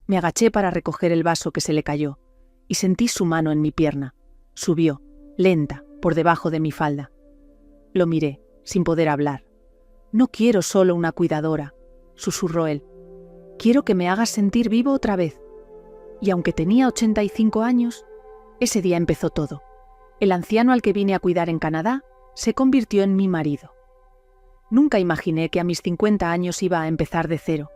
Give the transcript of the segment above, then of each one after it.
Me agaché para recoger el vaso que se le cayó, y sentí su mano en mi pierna. Subió, lenta, por debajo de mi falda. Lo miré, sin poder hablar. «No quiero solo una cuidadora», susurró él. «Quiero que me hagas sentir vivo otra vez». Y aunque tenía 85 años, ese día empezó todo. El anciano al que vine a cuidar en Canadá se convirtió en mi marido. Nunca imaginé que a mis 50 años iba a empezar de cero.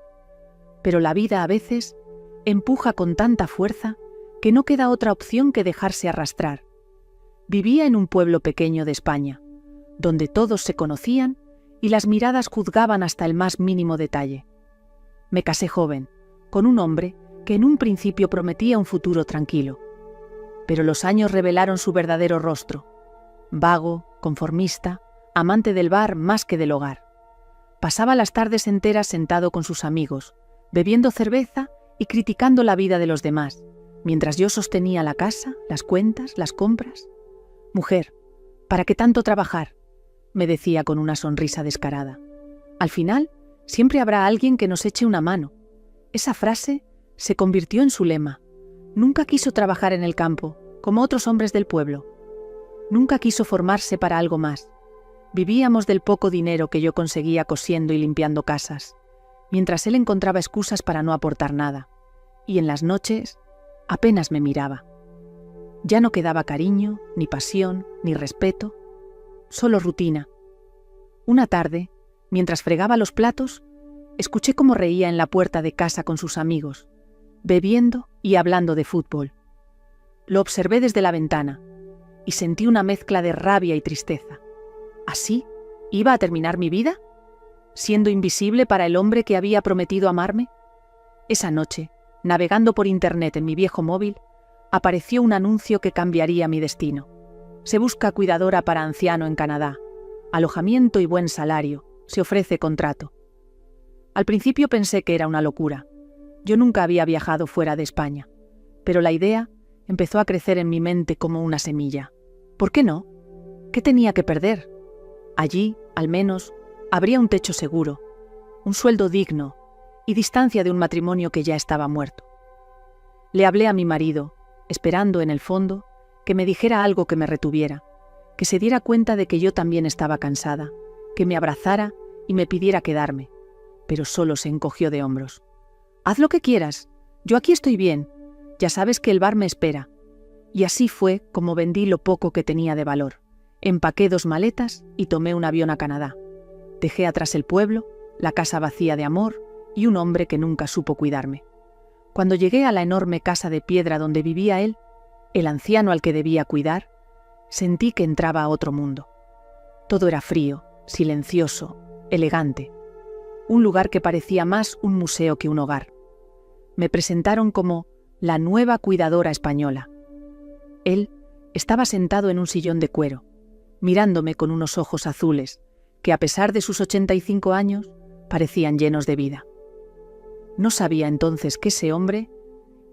Pero la vida a veces empuja con tanta fuerza que no queda otra opción que dejarse arrastrar. Vivía en un pueblo pequeño de España, donde todos se conocían y las miradas juzgaban hasta el más mínimo detalle. Me casé joven, con un hombre que en un principio prometía un futuro tranquilo. Pero los años revelaron su verdadero rostro: vago, conformista, amante del bar más que del hogar. Pasaba las tardes enteras sentado con sus amigos, bebiendo cerveza y criticando la vida de los demás, mientras yo sostenía la casa, las cuentas, las compras. «Mujer, ¿para qué tanto trabajar?», me decía con una sonrisa descarada. «Al final, siempre habrá alguien que nos eche una mano». Esa frase se convirtió en su lema. Nunca quiso trabajar en el campo, como otros hombres del pueblo. Nunca quiso formarse para algo más. Vivíamos del poco dinero que yo conseguía cosiendo y limpiando casas, mientras él encontraba excusas para no aportar nada. Y en las noches apenas me miraba. Ya no quedaba cariño, ni pasión, ni respeto, solo rutina. Una tarde, mientras fregaba los platos, escuché cómo reía en la puerta de casa con sus amigos, bebiendo y hablando de fútbol. Lo observé desde la ventana y sentí una mezcla de rabia y tristeza. ¿Así iba a terminar mi vida? ¿Siendo invisible para el hombre que había prometido amarme? Esa noche, navegando por internet en mi viejo móvil, apareció un anuncio que cambiaría mi destino. Se busca cuidadora para anciano en Canadá. Alojamiento y buen salario. Se ofrece contrato. Al principio pensé que era una locura. Yo nunca había viajado fuera de España, pero la idea empezó a crecer en mi mente como una semilla. ¿Por qué no? ¿Qué tenía que perder? Allí, al menos, habría un techo seguro, un sueldo digno y distancia de un matrimonio que ya estaba muerto. Le hablé a mi marido, esperando en el fondo que me dijera algo que me retuviera, que se diera cuenta de que yo también estaba cansada, que me abrazara y me pidiera quedarme, pero solo se encogió de hombros. «Haz lo que quieras, yo aquí estoy bien, ya sabes que el bar me espera». Y así fue como vendí lo poco que tenía de valor. Empaqué 2 maletas y tomé un avión a Canadá. Dejé atrás el pueblo, la casa vacía de amor y un hombre que nunca supo cuidarme. Cuando llegué a la enorme casa de piedra donde vivía él, el anciano al que debía cuidar, sentí que entraba a otro mundo. Todo era frío, silencioso, elegante. Un lugar que parecía más un museo que un hogar. Me presentaron como la nueva cuidadora española. Él estaba sentado en un sillón de cuero, mirándome con unos ojos azules que, a pesar de sus 85 años, parecían llenos de vida. No sabía entonces que ese hombre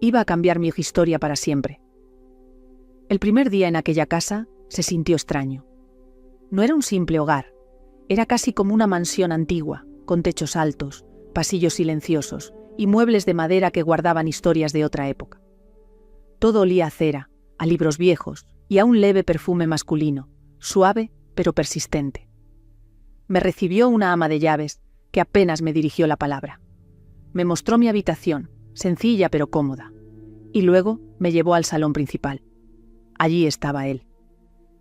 iba a cambiar mi historia para siempre. El primer día en aquella casa se sintió extraño. No era un simple hogar, era casi como una mansión antigua, con techos altos, pasillos silenciosos y muebles de madera que guardaban historias de otra época. Todo olía a cera, a libros viejos y a un leve perfume masculino, suave pero persistente. Me recibió una ama de llaves que apenas me dirigió la palabra. Me mostró mi habitación, sencilla pero cómoda, y luego me llevó al salón principal. Allí estaba él,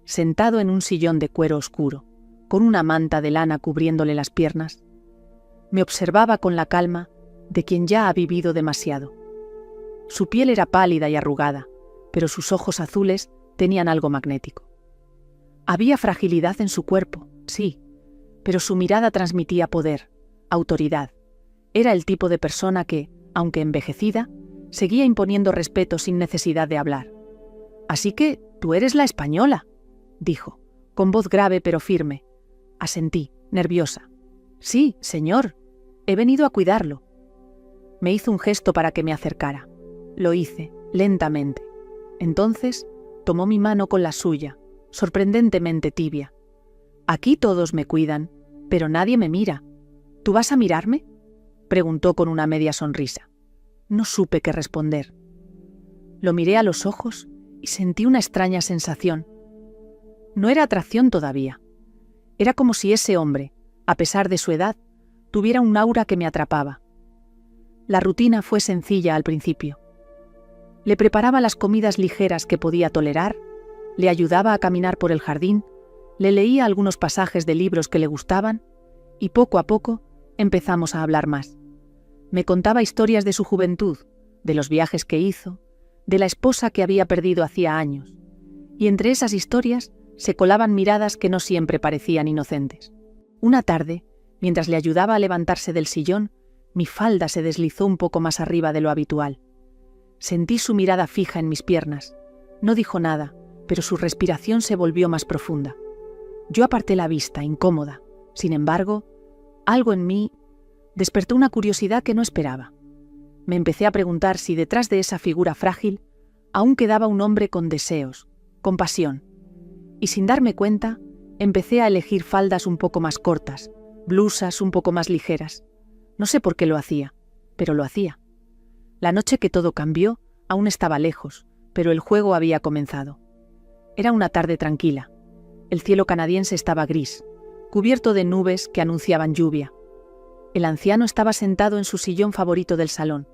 sentado en un sillón de cuero oscuro, con una manta de lana cubriéndole las piernas. Me observaba con la calma de quien ya ha vivido demasiado. Su piel era pálida y arrugada, pero sus ojos azules tenían algo magnético. Había fragilidad en su cuerpo, sí, pero su mirada transmitía poder, autoridad. Era el tipo de persona que, aunque envejecida, seguía imponiendo respeto sin necesidad de hablar. «Así que tú eres la española», dijo, con voz grave pero firme. Asentí, nerviosa. «Sí, señor, he venido a cuidarlo». Me hizo un gesto para que me acercara. Lo hice, lentamente. Entonces tomó mi mano con la suya, sorprendentemente tibia. «Aquí todos me cuidan, pero nadie me mira. ¿Tú vas a mirarme?», preguntó con una media sonrisa. No supe qué responder. Lo miré a los ojos y sentí una extraña sensación. No era atracción todavía. Era como si ese hombre, a pesar de su edad, tuviera un aura que me atrapaba. La rutina fue sencilla al principio. Le preparaba las comidas ligeras que podía tolerar, le ayudaba a caminar por el jardín, le leía algunos pasajes de libros que le gustaban y poco a poco empezamos a hablar más. Me contaba historias de su juventud, de los viajes que hizo, de la esposa que había perdido hacía años, y entre esas historias se colaban miradas que no siempre parecían inocentes. Una tarde, mientras le ayudaba a levantarse del sillón, mi falda se deslizó un poco más arriba de lo habitual. Sentí su mirada fija en mis piernas. No dijo nada, pero su respiración se volvió más profunda. Yo aparté la vista, incómoda. Sin embargo, algo en mí despertó una curiosidad que no esperaba. Me empecé a preguntar si detrás de esa figura frágil aún quedaba un hombre con deseos, con pasión. Y sin darme cuenta, empecé a elegir faldas un poco más cortas, blusas un poco más ligeras. No sé por qué lo hacía, pero lo hacía. La noche que todo cambió aún estaba lejos, pero el juego había comenzado. Era una tarde tranquila. El cielo canadiense estaba gris, cubierto de nubes que anunciaban lluvia. El anciano estaba sentado en su sillón favorito del salón,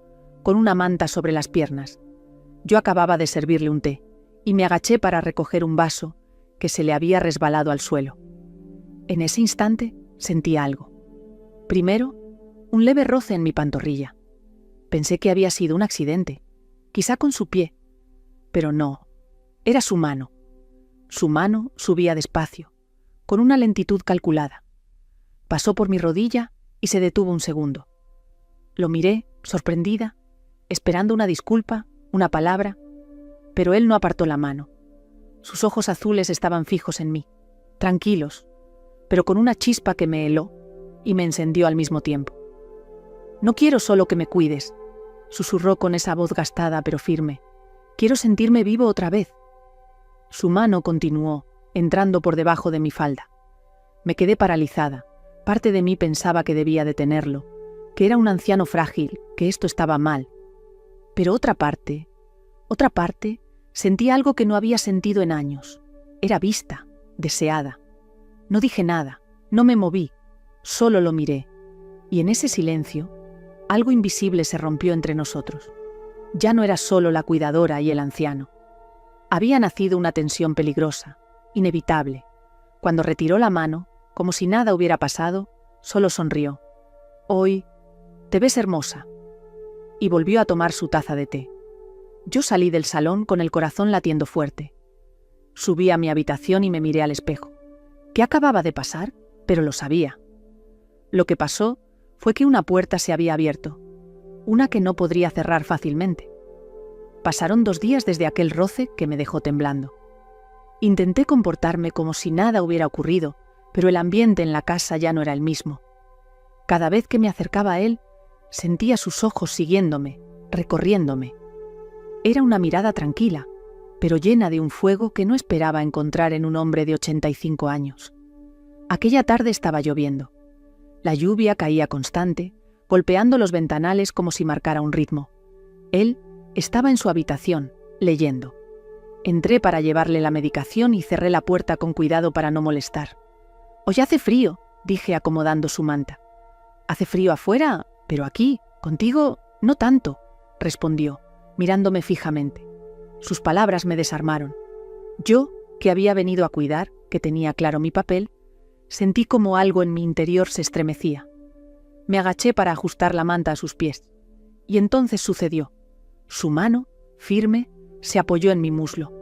con una manta sobre las piernas. Yo acababa de servirle un té, y me agaché para recoger un vaso que se le había resbalado al suelo. En ese instante sentí algo. Primero, un leve roce en mi pantorrilla. Pensé que había sido un accidente, quizá con su pie, pero no, era su mano. Su mano subía despacio, con una lentitud calculada. Pasó por mi rodilla y se detuvo un segundo. Lo miré, sorprendida, esperando una disculpa, una palabra, pero él no apartó la mano. Sus ojos azules estaban fijos en mí, tranquilos, pero con una chispa que me heló y me encendió al mismo tiempo. «No quiero solo que me cuides», susurró con esa voz gastada pero firme. «Quiero sentirme vivo otra vez». Su mano continuó, entrando por debajo de mi falda. Me quedé paralizada. Parte de mí pensaba que debía detenerlo, que era un anciano frágil, que esto estaba mal. Pero otra parte, sentía algo que no había sentido en años. Era vista, deseada. No dije nada, no me moví, solo lo miré. Y en ese silencio, algo invisible se rompió entre nosotros. Ya no era solo la cuidadora y el anciano. Había nacido una tensión peligrosa, inevitable. Cuando retiró la mano, como si nada hubiera pasado, solo sonrió. «Hoy te ves hermosa». Y volvió a tomar su taza de té. Yo salí del salón con el corazón latiendo fuerte. Subí a mi habitación y me miré al espejo. ¿Qué acababa de pasar? Pero lo sabía. Lo que pasó fue que una puerta se había abierto, una que no podría cerrar fácilmente. Pasaron 2 días desde aquel roce que me dejó temblando. Intenté comportarme como si nada hubiera ocurrido, pero el ambiente en la casa ya no era el mismo. Cada vez que me acercaba a él, sentía sus ojos siguiéndome, recorriéndome. Era una mirada tranquila, pero llena de un fuego que no esperaba encontrar en un hombre de 85 años. Aquella tarde estaba lloviendo. La lluvia caía constante, golpeando los ventanales como si marcara un ritmo. Él estaba en su habitación, leyendo. Entré para llevarle la medicación y cerré la puerta con cuidado para no molestar. «Hoy hace frío», dije acomodando su manta. «Hace frío afuera, pero aquí, contigo, no tanto», respondió, mirándome fijamente. Sus palabras me desarmaron. Yo, que había venido a cuidar, que tenía claro mi papel, sentí como algo en mi interior se estremecía. Me agaché para ajustar la manta a sus pies. Y entonces sucedió. Su mano, firme, se apoyó en mi muslo.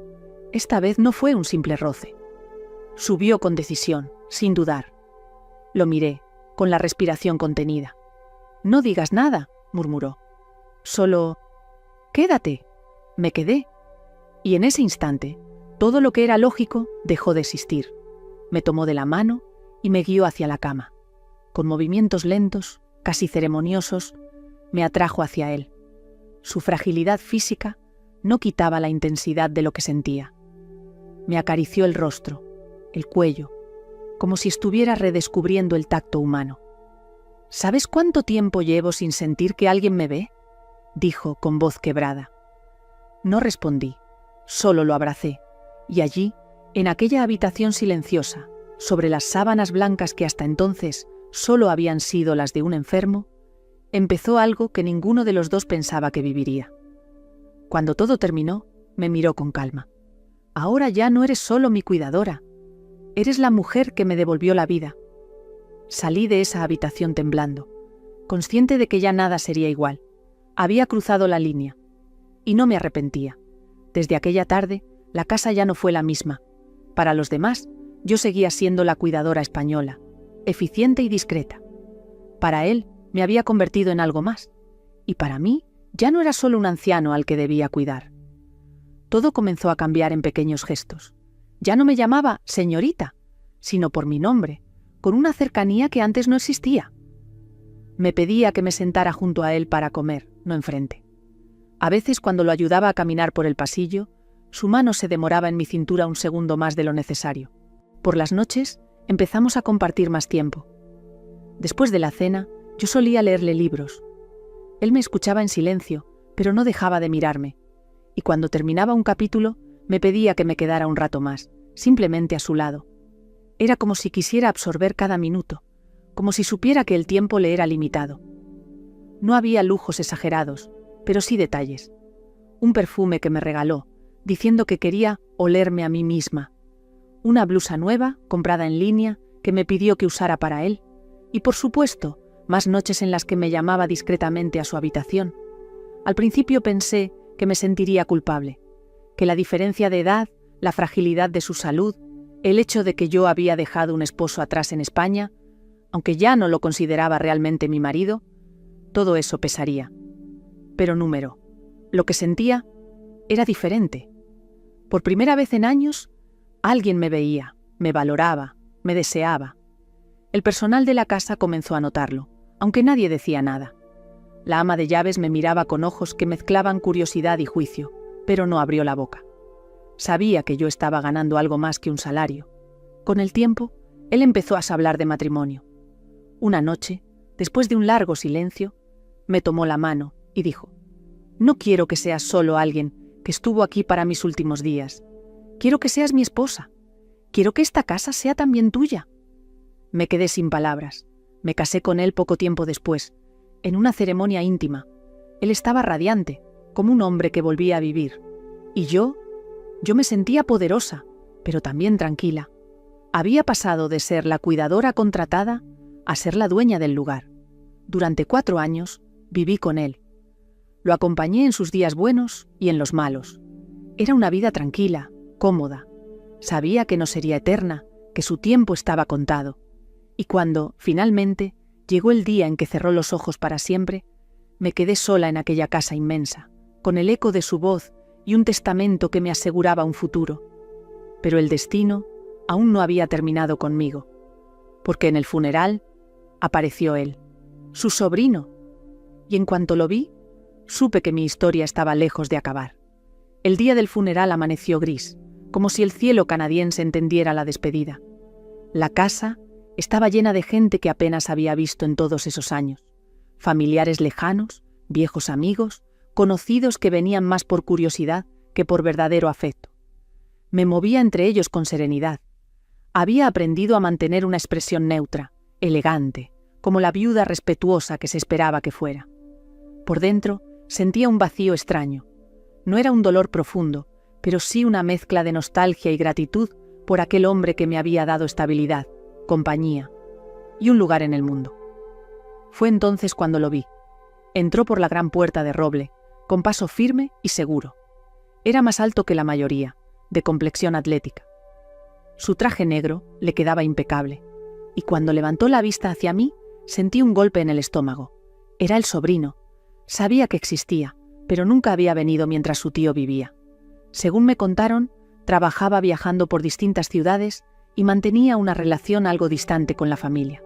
Esta vez no fue un simple roce. Subió con decisión, sin dudar. Lo miré, con la respiración contenida. «No digas nada», murmuró. «Solo, quédate». Me quedé. Y en ese instante, todo lo que era lógico dejó de existir. Me tomó de la mano y me guió hacia la cama. Con movimientos lentos, casi ceremoniosos, me atrajo hacia él. Su fragilidad física no quitaba la intensidad de lo que sentía. Me acarició el rostro, el cuello, como si estuviera redescubriendo el tacto humano. «¿Sabes cuánto tiempo llevo sin sentir que alguien me ve?», dijo con voz quebrada. No respondí, solo lo abracé, y allí, en aquella habitación silenciosa, sobre las sábanas blancas que hasta entonces solo habían sido las de un enfermo, empezó algo que ninguno de los dos pensaba que viviría. Cuando todo terminó, me miró con calma. Ahora ya no eres solo mi cuidadora, eres la mujer que me devolvió la vida. Salí de esa habitación temblando, consciente de que ya nada sería igual. Había cruzado la línea, y no me arrepentía. Desde aquella tarde, la casa ya no fue la misma. Para los demás, yo seguía siendo la cuidadora española, eficiente y discreta. Para él, me había convertido en algo más, y para mí, ya no era solo un anciano al que debía cuidar. Todo comenzó a cambiar en pequeños gestos. Ya no me llamaba señorita, sino por mi nombre, con una cercanía que antes no existía. Me pedía que me sentara junto a él para comer, no enfrente. A veces, cuando lo ayudaba a caminar por el pasillo, su mano se demoraba en mi cintura un segundo más de lo necesario. Por las noches, empezamos a compartir más tiempo. Después de la cena, yo solía leerle libros. Él me escuchaba en silencio, pero no dejaba de mirarme. Y cuando terminaba un capítulo, me pedía que me quedara un rato más, simplemente a su lado. Era como si quisiera absorber cada minuto, como si supiera que el tiempo le era limitado. No había lujos exagerados, pero sí detalles. Un perfume que me regaló, diciendo que quería olerme a mí misma. Una blusa nueva, comprada en línea, que me pidió que usara para él. Y por supuesto, más noches en las que me llamaba discretamente a su habitación. Al principio pensé que me sentiría culpable, que la diferencia de edad, la fragilidad de su salud, el hecho de que yo había dejado un esposo atrás en España, aunque ya no lo consideraba realmente mi marido, todo eso pesaría. Pero lo que sentía era diferente. Por primera vez en años, alguien me veía, me valoraba, me deseaba. El personal de la casa comenzó a notarlo, aunque nadie decía nada. La ama de llaves me miraba con ojos que mezclaban curiosidad y juicio, pero no abrió la boca. Sabía que yo estaba ganando algo más que un salario. Con el tiempo, él empezó a hablar de matrimonio. Una noche, después de un largo silencio, me tomó la mano y dijo: «No quiero que seas solo alguien que estuvo aquí para mis últimos días. Quiero que seas mi esposa. Quiero que esta casa sea también tuya». Me quedé sin palabras. Me casé con él poco tiempo después, en una ceremonia íntima. Él estaba radiante, como un hombre que volvía a vivir. Y yo me sentía poderosa, pero también tranquila. Había pasado de ser la cuidadora contratada a ser la dueña del lugar. Durante 4 años viví con él. Lo acompañé en sus días buenos y en los malos. Era una vida tranquila, cómoda. Sabía que no sería eterna, que su tiempo estaba contado. Y cuando, finalmente, llegó el día en que cerró los ojos para siempre, me quedé sola en aquella casa inmensa, con el eco de su voz y un testamento que me aseguraba un futuro. Pero el destino aún no había terminado conmigo, porque en el funeral apareció él, su sobrino, y en cuanto lo vi, supe que mi historia estaba lejos de acabar. El día del funeral amaneció gris, como si el cielo canadiense entendiera la despedida. La casa estaba llena de gente que apenas había visto en todos esos años, familiares lejanos, viejos amigos, conocidos que venían más por curiosidad que por verdadero afecto. Me movía entre ellos con serenidad. Había aprendido a mantener una expresión neutra, elegante, como la viuda respetuosa que se esperaba que fuera. Por dentro sentía un vacío extraño. No era un dolor profundo, pero sí una mezcla de nostalgia y gratitud por aquel hombre que me había dado estabilidad, compañía y un lugar en el mundo. Fue entonces cuando lo vi. Entró por la gran puerta de roble, con paso firme y seguro. Era más alto que la mayoría, de complexión atlética. Su traje negro le quedaba impecable, y cuando levantó la vista hacia mí, sentí un golpe en el estómago. Era el sobrino. Sabía que existía, pero nunca había venido mientras su tío vivía. Según me contaron, trabajaba viajando por distintas ciudades y mantenía una relación algo distante con la familia.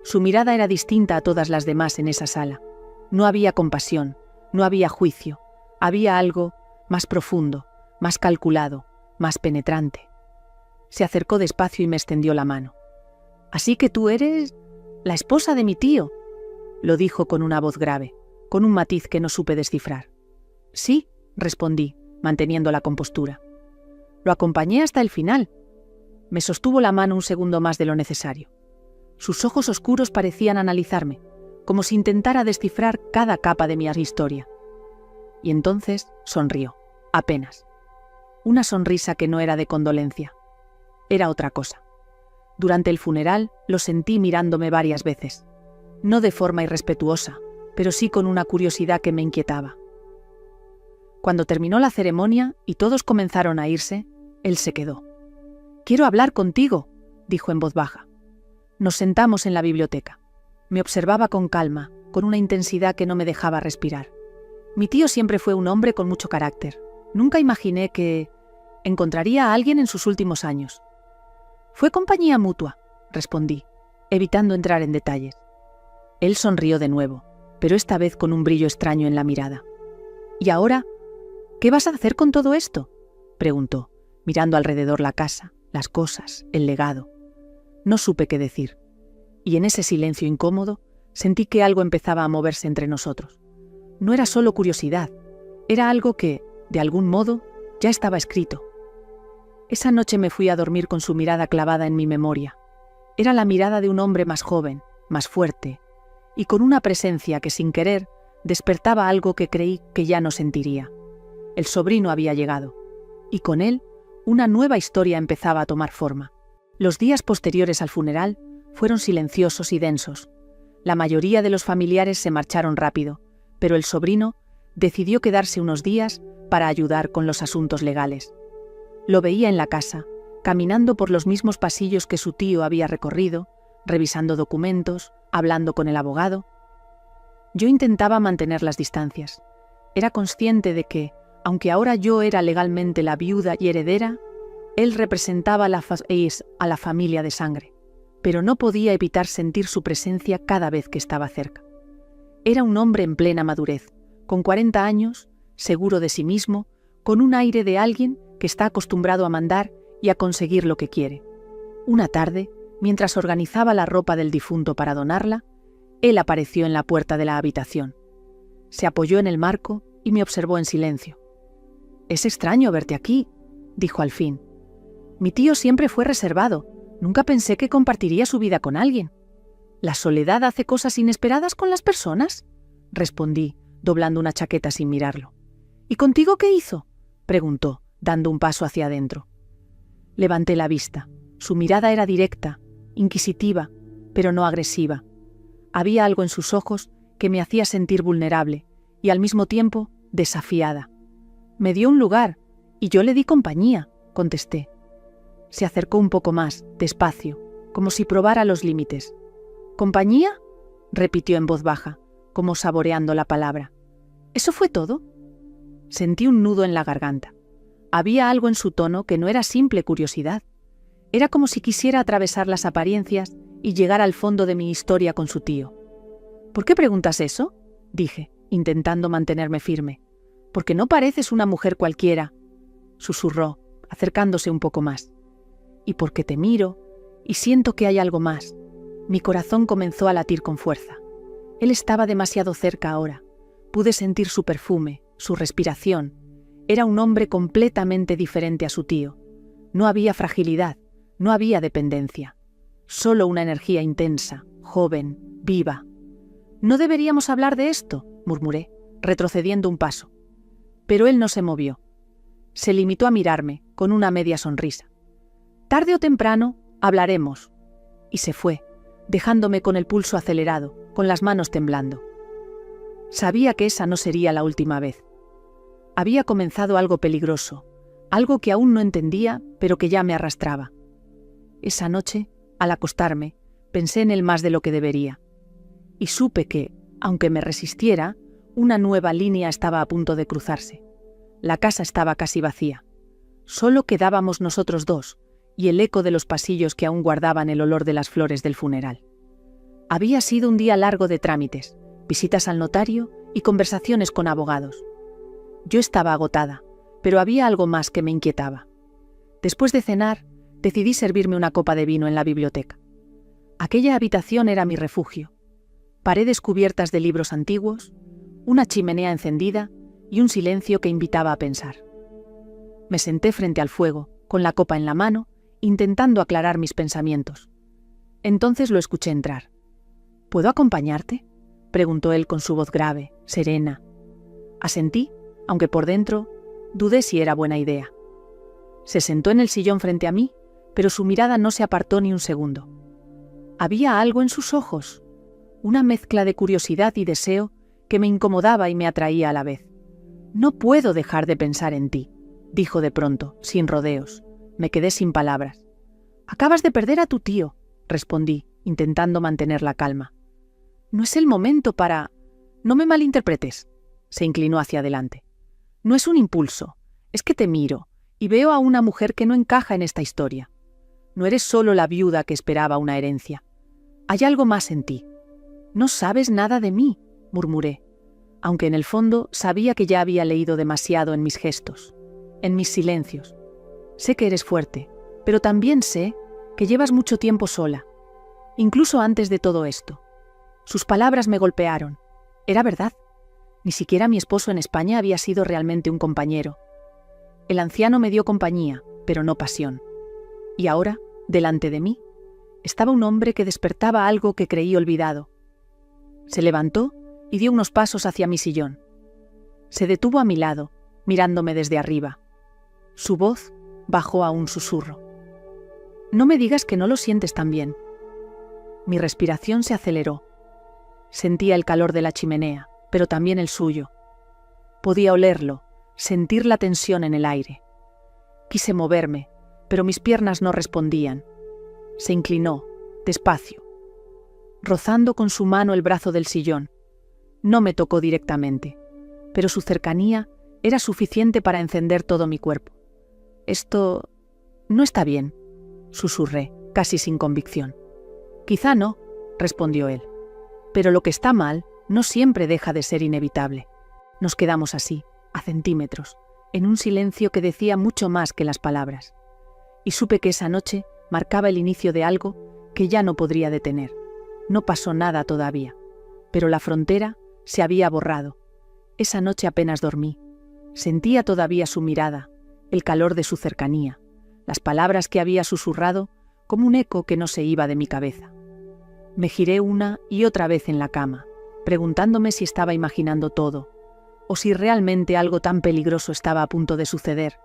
Su mirada era distinta a todas las demás en esa sala. No había compasión, no había juicio, había algo más profundo, más calculado, más penetrante. Se acercó despacio y me extendió la mano. «Así que tú eres la esposa de mi tío», lo dijo con una voz grave, con un matiz que no supe descifrar. Sí, respondí, manteniendo la compostura. Lo acompañé hasta el final. Me sostuvo la mano un segundo más de lo necesario. Sus ojos oscuros parecían analizarme, como si intentara descifrar cada capa de mi historia. Y entonces sonrió, apenas. Una sonrisa que no era de condolencia. Era otra cosa. Durante el funeral lo sentí mirándome varias veces. No de forma irrespetuosa, pero sí con una curiosidad que me inquietaba. Cuando terminó la ceremonia y todos comenzaron a irse, él se quedó. «Quiero hablar contigo», dijo en voz baja. Nos sentamos en la biblioteca. Me observaba con calma, con una intensidad que no me dejaba respirar. Mi tío siempre fue un hombre con mucho carácter. Nunca imaginé que encontraría a alguien en sus últimos años. «Fue compañía mutua», respondí, evitando entrar en detalles. Él sonrió de nuevo, pero esta vez con un brillo extraño en la mirada. «¿Y ahora? ¿Qué vas a hacer con todo esto?», preguntó, mirando alrededor la casa, las cosas, el legado. No supe qué decir, y en ese silencio incómodo sentí que algo empezaba a moverse entre nosotros. No era solo curiosidad, era algo que, de algún modo, ya estaba escrito. Esa noche me fui a dormir con su mirada clavada en mi memoria. Era la mirada de un hombre más joven, más fuerte, y con una presencia que sin querer despertaba algo que creí que ya no sentiría. El sobrino había llegado, y con él una nueva historia empezaba a tomar forma. Los días posteriores al funeral fueron silenciosos y densos. La mayoría de los familiares se marcharon rápido, pero el sobrino decidió quedarse unos días para ayudar con los asuntos legales. Lo veía en la casa, caminando por los mismos pasillos que su tío había recorrido, revisando documentos, hablando con el abogado. Yo intentaba mantener las distancias. Era consciente de que, aunque ahora yo era legalmente la viuda y heredera, él representaba a la familia de sangre, pero no podía evitar sentir su presencia cada vez que estaba cerca. Era un hombre en plena madurez, con 40 años, seguro de sí mismo, con un aire de alguien que está acostumbrado a mandar y a conseguir lo que quiere. Una tarde, mientras organizaba la ropa del difunto para donarla, él apareció en la puerta de la habitación. Se apoyó en el marco y me observó en silencio. «Es extraño verte aquí», dijo al fin. «Mi tío siempre fue reservado. Nunca pensé que compartiría su vida con alguien». «¿La soledad hace cosas inesperadas con las personas?», respondí, doblando una chaqueta sin mirarlo. «¿Y contigo qué hizo?», preguntó, dando un paso hacia adentro. Levanté la vista. Su mirada era directa, inquisitiva, pero no agresiva. Había algo en sus ojos que me hacía sentir vulnerable y al mismo tiempo desafiada. «Me dio un lugar y yo le di compañía», contesté. Se acercó un poco más, despacio, como si probara los límites. «¿Compañía?», repitió en voz baja, como saboreando la palabra. «¿Eso fue todo?». Sentí un nudo en la garganta. Había algo en su tono que no era simple curiosidad. Era como si quisiera atravesar las apariencias y llegar al fondo de mi historia con su tío. «¿Por qué preguntas eso?», dije, intentando mantenerme firme. «Porque no pareces una mujer cualquiera», susurró, acercándose un poco más. «Y porque te miro y siento que hay algo más». Mi corazón comenzó a latir con fuerza. Él estaba demasiado cerca ahora. Pude sentir su perfume, su respiración. Era un hombre completamente diferente a su tío. No había fragilidad, no había dependencia. Solo una energía intensa, joven, viva. «No deberíamos hablar de esto», murmuré, retrocediendo un paso. Pero él no se movió. Se limitó a mirarme, con una media sonrisa. «Tarde o temprano, hablaremos». Y se fue, dejándome con el pulso acelerado, con las manos temblando. Sabía que esa no sería la última vez. Había comenzado algo peligroso, algo que aún no entendía, pero que ya me arrastraba. Esa noche, al acostarme, pensé en él más de lo que debería. Y supe que, aunque me resistiera, una nueva línea estaba a punto de cruzarse. La casa estaba casi vacía. Solo quedábamos nosotros dos, y el eco de los pasillos que aún guardaban el olor de las flores del funeral. Había sido un día largo de trámites, visitas al notario y conversaciones con abogados. Yo estaba agotada, pero había algo más que me inquietaba. Después de cenar, decidí servirme una copa de vino en la biblioteca. Aquella habitación era mi refugio. Paredes cubiertas de libros antiguos, una chimenea encendida y un silencio que invitaba a pensar. Me senté frente al fuego, con la copa en la mano, intentando aclarar mis pensamientos. Entonces lo escuché entrar. ¿Puedo acompañarte?, preguntó él con su voz grave, serena. Asentí, aunque por dentro dudé si era buena idea. Se sentó en el sillón frente a mí, pero su mirada no se apartó ni un segundo. Había algo en sus ojos, una mezcla de curiosidad y deseo que me incomodaba y me atraía a la vez. «No puedo dejar de pensar en ti», dijo de pronto, sin rodeos. Me quedé sin palabras. «Acabas de perder a tu tío», respondí, intentando mantener la calma. «No es el momento para... No me malinterpretes», se inclinó hacia adelante. «No es un impulso, es que te miro y veo a una mujer que no encaja en esta historia. No eres solo la viuda que esperaba una herencia. Hay algo más en ti. No sabes nada de mí», murmuré, aunque en el fondo sabía que ya había leído demasiado en mis gestos, en mis silencios. «Sé que eres fuerte, pero también sé que llevas mucho tiempo sola, incluso antes de todo esto». Sus palabras me golpearon. Era verdad. Ni siquiera mi esposo en España había sido realmente un compañero. El anciano me dio compañía, pero no pasión. Y ahora, delante de mí, estaba un hombre que despertaba algo que creí olvidado. Se levantó y dio unos pasos hacia mi sillón. Se detuvo a mi lado, mirándome desde arriba. Su voz bajó a un susurro. «No me digas que no lo sientes tan bien». Mi respiración se aceleró. Sentía el calor de la chimenea, pero también el suyo. Podía olerlo, sentir la tensión en el aire. Quise moverme, pero mis piernas no respondían. Se inclinó, despacio, rozando con su mano el brazo del sillón. No me tocó directamente, pero su cercanía era suficiente para encender todo mi cuerpo. «Esto no está bien», susurré, casi sin convicción. «Quizá no», respondió él. «Pero lo que está mal no siempre deja de ser inevitable». Nos quedamos así, a centímetros, en un silencio que decía mucho más que las palabras. Y supe que esa noche marcaba el inicio de algo que ya no podría detener. No pasó nada todavía, pero la frontera se había borrado. Esa noche apenas dormí. Sentía todavía su mirada, el calor de su cercanía, las palabras que había susurrado como un eco que no se iba de mi cabeza. Me giré una y otra vez en la cama, preguntándome si estaba imaginando todo, o si realmente algo tan peligroso estaba a punto de suceder.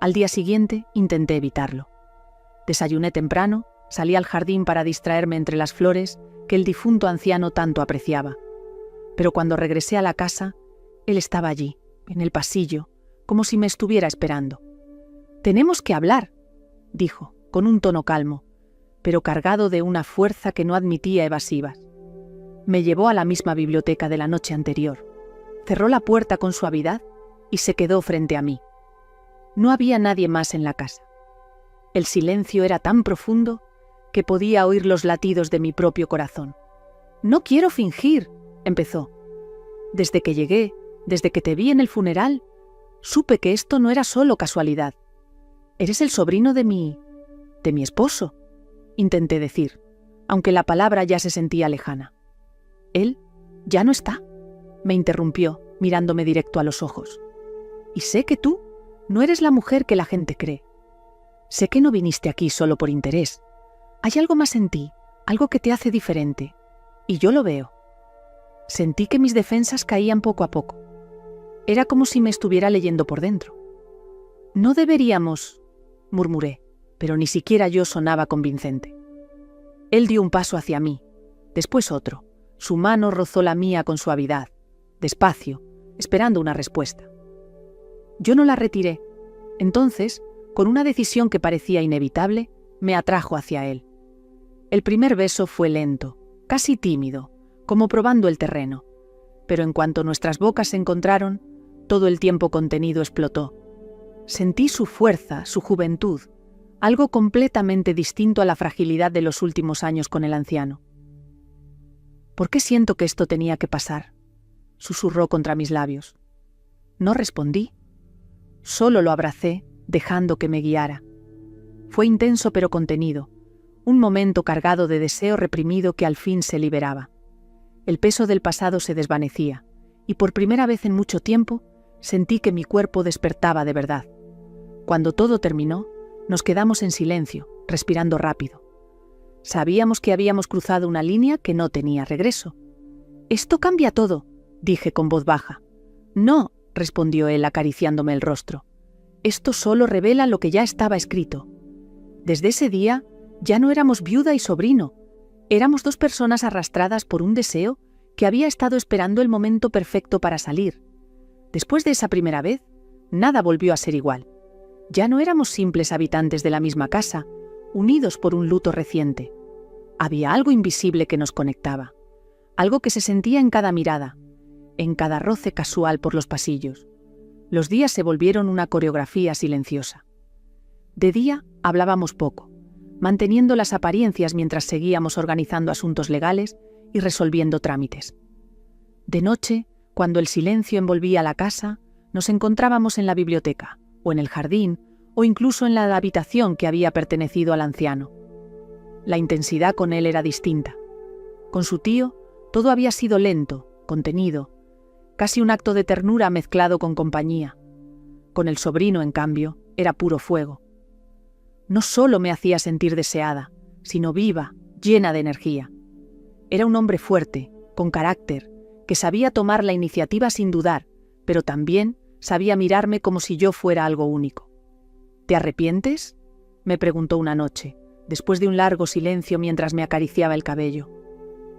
Al día siguiente intenté evitarlo. Desayuné temprano, salí al jardín para distraerme entre las flores que el difunto anciano tanto apreciaba. Pero cuando regresé a la casa, él estaba allí, en el pasillo, como si me estuviera esperando. «Tenemos que hablar», dijo, con un tono calmo, pero cargado de una fuerza que no admitía evasivas. Me llevó a la misma biblioteca de la noche anterior. Cerró la puerta con suavidad y se quedó frente a mí. No había nadie más en la casa. El silencio era tan profundo que podía oír los latidos de mi propio corazón. «No quiero fingir», empezó. «Desde que llegué, desde que te vi en el funeral, supe que esto no era solo casualidad. Eres el sobrino de mi esposo», intenté decir, aunque la palabra ya se sentía lejana. «Él ya no está», me interrumpió, mirándome directo a los ojos. «Y sé que tú no eres la mujer que la gente cree. Sé que no viniste aquí solo por interés. Hay algo más en ti, algo que te hace diferente, y yo lo veo». Sentí que mis defensas caían poco a poco. Era como si me estuviera leyendo por dentro. «No deberíamos», murmuré, pero ni siquiera yo sonaba convincente. Él dio un paso hacia mí, después otro. Su mano rozó la mía con suavidad, despacio, esperando una respuesta. Yo no la retiré. Entonces, con una decisión que parecía inevitable, me atrajo hacia él. El primer beso fue lento, casi tímido, como probando el terreno. Pero en cuanto nuestras bocas se encontraron, todo el tiempo contenido explotó. Sentí su fuerza, su juventud, algo completamente distinto a la fragilidad de los últimos años con el anciano. «¿Por qué siento que esto tenía que pasar?», susurró contra mis labios. No respondí. Solo lo abracé, dejando que me guiara. Fue intenso pero contenido, un momento cargado de deseo reprimido que al fin se liberaba. El peso del pasado se desvanecía, y por primera vez en mucho tiempo sentí que mi cuerpo despertaba de verdad. Cuando todo terminó, nos quedamos en silencio, respirando rápido. Sabíamos que habíamos cruzado una línea que no tenía regreso. «Esto cambia todo», dije con voz baja. «No», respondió él acariciándome el rostro. «Esto solo revela lo que ya estaba escrito». Desde ese día, ya no éramos viuda y sobrino. Éramos dos personas arrastradas por un deseo que había estado esperando el momento perfecto para salir. Después de esa primera vez, nada volvió a ser igual. Ya no éramos simples habitantes de la misma casa, unidos por un luto reciente. Había algo invisible que nos conectaba, algo que se sentía en cada mirada, en cada roce casual por los pasillos. Los días se volvieron una coreografía silenciosa. De día hablábamos poco, manteniendo las apariencias mientras seguíamos organizando asuntos legales y resolviendo trámites. De noche, cuando el silencio envolvía la casa, nos encontrábamos en la biblioteca, o en el jardín, o incluso en la habitación que había pertenecido al anciano. La intensidad con él era distinta. Con su tío, todo había sido lento, contenido, casi un acto de ternura mezclado con compañía. Con el sobrino, en cambio, era puro fuego. No solo me hacía sentir deseada, sino viva, llena de energía. Era un hombre fuerte, con carácter, que sabía tomar la iniciativa sin dudar, pero también sabía mirarme como si yo fuera algo único. «¿Te arrepientes?», me preguntó una noche, después de un largo silencio mientras me acariciaba el cabello.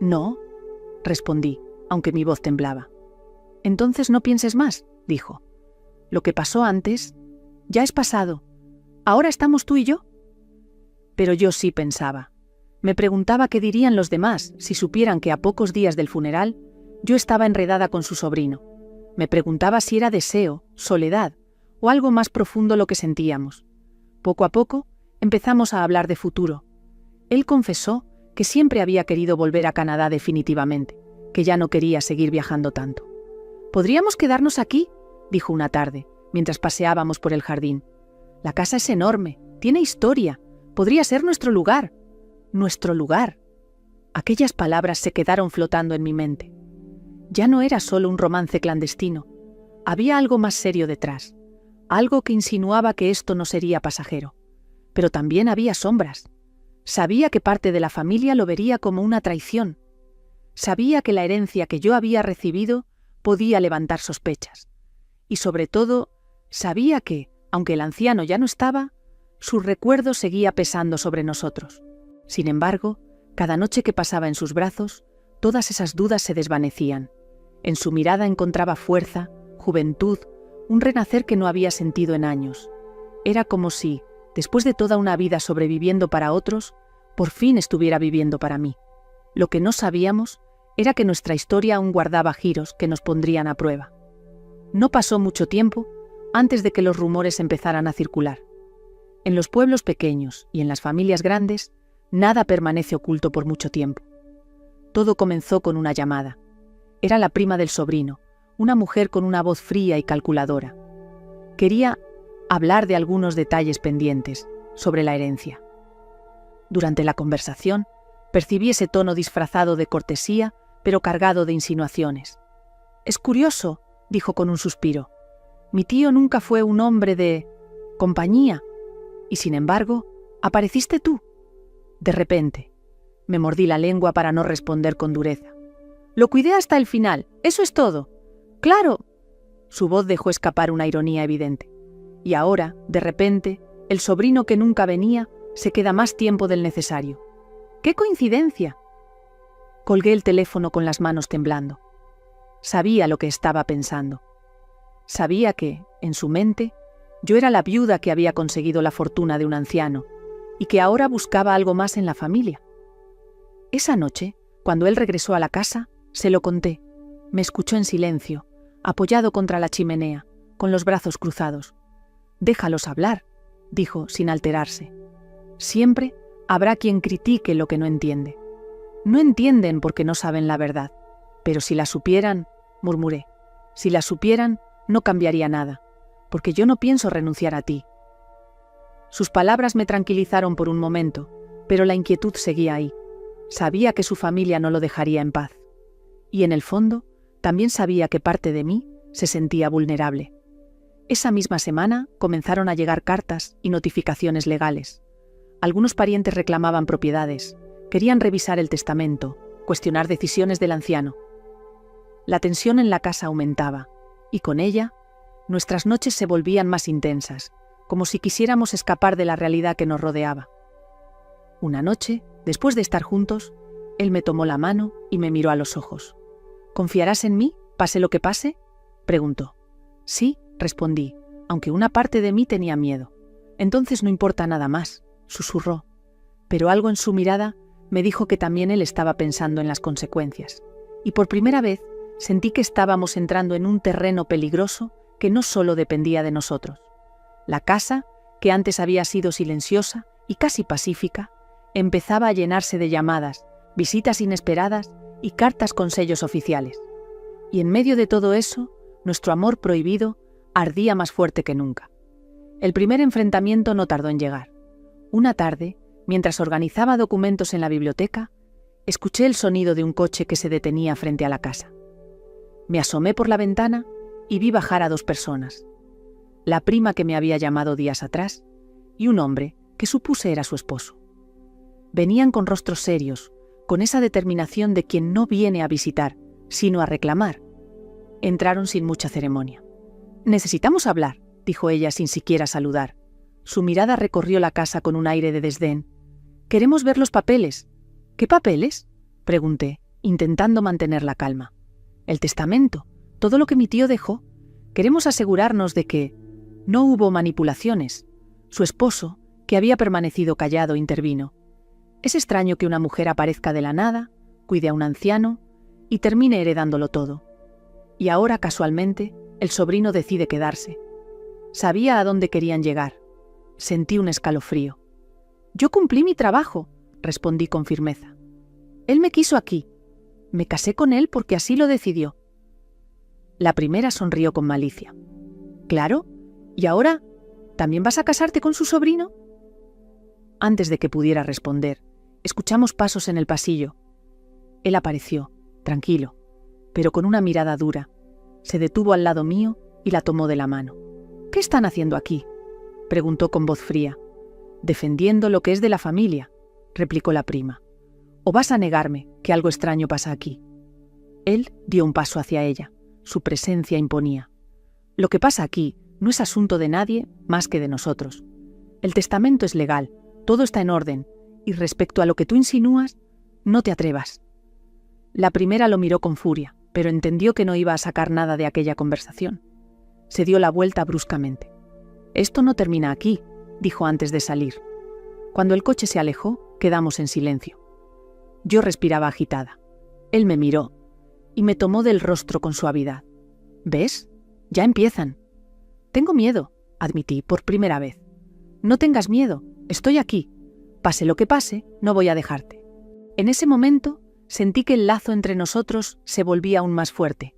«No», respondí, aunque mi voz temblaba. «Entonces no pienses más», dijo. «Lo que pasó antes, ya es pasado. Ahora estamos tú y yo». Pero yo sí pensaba. Me preguntaba qué dirían los demás si supieran que a pocos días del funeral yo estaba enredada con su sobrino. Me preguntaba si era deseo, soledad o algo más profundo lo que sentíamos. Poco a poco empezamos a hablar de futuro. Él confesó que siempre había querido volver a Canadá definitivamente, que ya no quería seguir viajando tanto. «¿Podríamos quedarnos aquí?», dijo una tarde, mientras paseábamos por el jardín. «La casa es enorme, tiene historia, podría ser nuestro lugar». «Nuestro lugar». Aquellas palabras se quedaron flotando en mi mente. Ya no era solo un romance clandestino, había algo más serio detrás, algo que insinuaba que esto no sería pasajero. Pero también había sombras. Sabía que parte de la familia lo vería como una traición. Sabía que la herencia que yo había recibido podía levantar sospechas. Y sobre todo, sabía que, aunque el anciano ya no estaba, su recuerdo seguía pesando sobre nosotros. Sin embargo, cada noche que pasaba en sus brazos, todas esas dudas se desvanecían. En su mirada encontraba fuerza, juventud, un renacer que no había sentido en años. Era como si, después de toda una vida sobreviviendo para otros, por fin estuviera viviendo para mí. Lo que no sabíamos era que nuestra historia aún guardaba giros que nos pondrían a prueba. No pasó mucho tiempo antes de que los rumores empezaran a circular. En los pueblos pequeños y en las familias grandes, nada permanece oculto por mucho tiempo. Todo comenzó con una llamada. Era la prima del sobrino, una mujer con una voz fría y calculadora. Quería hablar de algunos detalles pendientes sobre la herencia. Durante la conversación, percibí ese tono disfrazado de cortesía, pero cargado de insinuaciones. «Es curioso», dijo con un suspiro. «Mi tío nunca fue un hombre de compañía, y sin embargo, apareciste tú». De repente, me mordí la lengua para no responder con dureza. «Lo cuidé hasta el final, eso es todo». «Claro». Su voz dejó escapar una ironía evidente. Y ahora, de repente, el sobrino que nunca venía se queda más tiempo del necesario. ¡Qué coincidencia! Colgué el teléfono con las manos temblando. Sabía lo que estaba pensando. Sabía que, en su mente, yo era la viuda que había conseguido la fortuna de un anciano y que ahora buscaba algo más en la familia. Esa noche, cuando él regresó a la casa, se lo conté. Me escuchó en silencio, apoyado contra la chimenea, con los brazos cruzados. «Déjalos hablar», dijo sin alterarse. «Siempre habrá quien critique lo que no entiende. No entienden porque no saben la verdad. Pero si la supieran», murmuré, «si la supieran, no cambiaría nada, porque yo no pienso renunciar a ti». Sus palabras me tranquilizaron por un momento, pero la inquietud seguía ahí. Sabía que su familia no lo dejaría en paz. Y en el fondo, también sabía que parte de mí se sentía vulnerable. Esa misma semana comenzaron a llegar cartas y notificaciones legales. Algunos parientes reclamaban propiedades, querían revisar el testamento, cuestionar decisiones del anciano. La tensión en la casa aumentaba, y con ella, nuestras noches se volvían más intensas, como si quisiéramos escapar de la realidad que nos rodeaba. Una noche, después de estar juntos, él me tomó la mano y me miró a los ojos. «¿Confiarás en mí, pase lo que pase?», preguntó. «Sí», respondí, aunque una parte de mí tenía miedo. «Entonces no importa nada más», susurró. Pero algo en su mirada me dijo que también él estaba pensando en las consecuencias. Y por primera vez sentí que estábamos entrando en un terreno peligroso que no solo dependía de nosotros. La casa, que antes había sido silenciosa y casi pacífica, empezaba a llenarse de llamadas, visitas inesperadas y cartas con sellos oficiales. Y en medio de todo eso, nuestro amor prohibido ardía más fuerte que nunca. El primer enfrentamiento no tardó en llegar. Una tarde, mientras organizaba documentos en la biblioteca, escuché el sonido de un coche que se detenía frente a la casa. Me asomé por la ventana y vi bajar a 2 personas. La prima que me había llamado días atrás y un hombre que supuse era su esposo. Venían con rostros serios, con esa determinación de quien no viene a visitar, sino a reclamar. Entraron sin mucha ceremonia. «Necesitamos hablar», dijo ella sin siquiera saludar. Su mirada recorrió la casa con un aire de desdén. «Queremos ver los papeles». «¿Qué papeles?», pregunté, intentando mantener la calma. «El testamento, todo lo que mi tío dejó. Queremos asegurarnos de que no hubo manipulaciones». Su esposo, que había permanecido callado, intervino. «Es extraño que una mujer aparezca de la nada, cuide a un anciano y termine heredándolo todo. Y ahora, casualmente, el sobrino decide quedarse». Sabía a dónde querían llegar. Sentí un escalofrío. «Yo cumplí mi trabajo», respondí con firmeza. «Él me quiso aquí. Me casé con él porque así lo decidió». La primera sonrió con malicia. «Claro, ¿y ahora también vas a casarte con su sobrino?». Antes de que pudiera responder, escuchamos pasos en el pasillo. Él apareció, tranquilo, pero con una mirada dura. Se detuvo al lado mío y la tomó de la mano. «¿Qué están haciendo aquí?», preguntó con voz fría. «Defendiendo lo que es de la familia», replicó la prima. «¿O vas a negarme que algo extraño pasa aquí?». Él dio un paso hacia ella. Su presencia imponía. «Lo que pasa aquí no es asunto de nadie más que de nosotros. El testamento es legal, todo está en orden, y respecto a lo que tú insinúas, no te atrevas». La primera lo miró con furia, pero entendió que no iba a sacar nada de aquella conversación. Se dio la vuelta bruscamente. «Esto no termina aquí», dijo antes de salir. Cuando el coche se alejó, quedamos en silencio. Yo respiraba agitada. Él me miró y me tomó del rostro con suavidad. «¿Ves? Ya empiezan». «Tengo miedo», admití por primera vez. «No tengas miedo, estoy aquí. Pase lo que pase, no voy a dejarte». En ese momento sentí que el lazo entre nosotros se volvía aún más fuerte.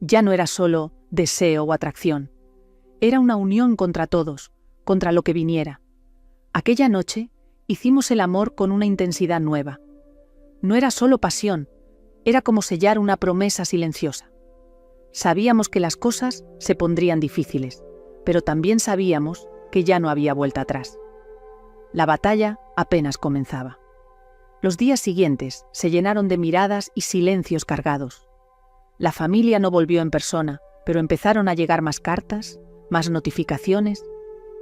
Ya no era solo deseo o atracción. Era una unión contra todos, contra lo que viniera. Aquella noche hicimos el amor con una intensidad nueva. No era solo pasión, era como sellar una promesa silenciosa. Sabíamos que las cosas se pondrían difíciles, pero también sabíamos que ya no había vuelta atrás. La batalla apenas comenzaba. Los días siguientes se llenaron de miradas y silencios cargados. La familia no volvió en persona, pero empezaron a llegar más cartas, más notificaciones.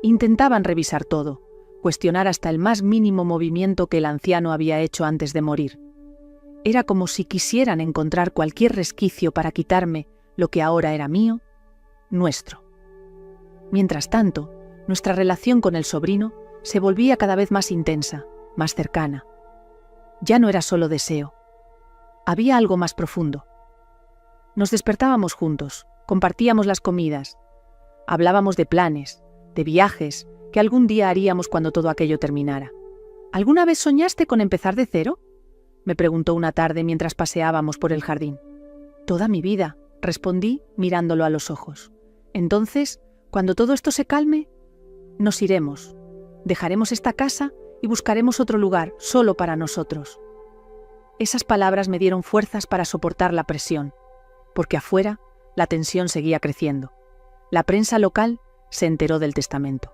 Intentaban revisar todo, cuestionar hasta el más mínimo movimiento que el anciano había hecho antes de morir. Era como si quisieran encontrar cualquier resquicio para quitarme lo que ahora era mío, nuestro. Mientras tanto, nuestra relación con el sobrino se volvía cada vez más intensa, más cercana. Ya no era solo deseo. Había algo más profundo. Nos despertábamos juntos, compartíamos las comidas, hablábamos de planes, de viajes que algún día haríamos cuando todo aquello terminara. ¿Alguna vez soñaste con empezar de cero?, me preguntó una tarde mientras paseábamos por el jardín. «Toda mi vida», respondí mirándolo a los ojos. «Entonces, cuando todo esto se calme, nos iremos. Dejaremos esta casa y buscaremos otro lugar solo para nosotros». Esas palabras me dieron fuerzas para soportar la presión. porque afuera la tensión seguía creciendo. La prensa local se enteró del testamento.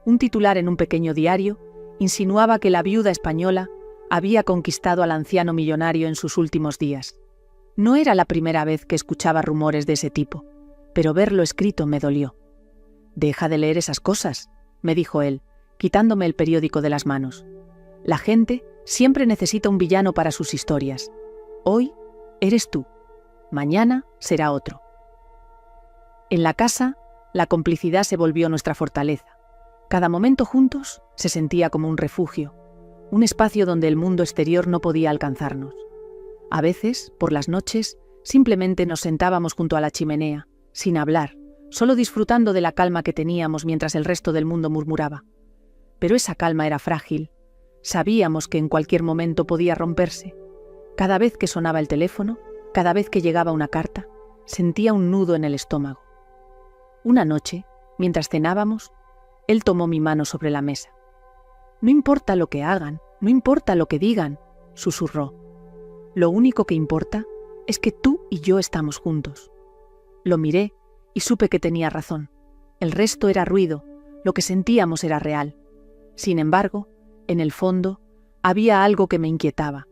Un titular en un pequeño diario insinuaba que la viuda española había conquistado al anciano millonario en sus últimos días. No era la primera vez que escuchaba rumores de ese tipo, pero verlo escrito me dolió. «Deja de leer esas cosas», me dijo él, quitándome el periódico de las manos. «La gente siempre necesita un villano para sus historias. Hoy eres tú, mañana será otro». En la casa, la complicidad se volvió nuestra fortaleza. Cada momento juntos se sentía como un refugio, un espacio donde el mundo exterior no podía alcanzarnos. A veces, por las noches, simplemente nos sentábamos junto a la chimenea, sin hablar, solo disfrutando de la calma que teníamos mientras el resto del mundo murmuraba. Pero esa calma era frágil. Sabíamos que en cualquier momento podía romperse. Cada vez que sonaba el teléfono, cada vez que llegaba una carta, sentía un nudo en el estómago. Una noche, mientras cenábamos, él tomó mi mano sobre la mesa. «No importa lo que hagan, no importa lo que digan», susurró. «Lo único que importa es que tú y yo estamos juntos». Lo miré y supe que tenía razón. El resto era ruido, lo que sentíamos era real. Sin embargo, en el fondo, había algo que me inquietaba.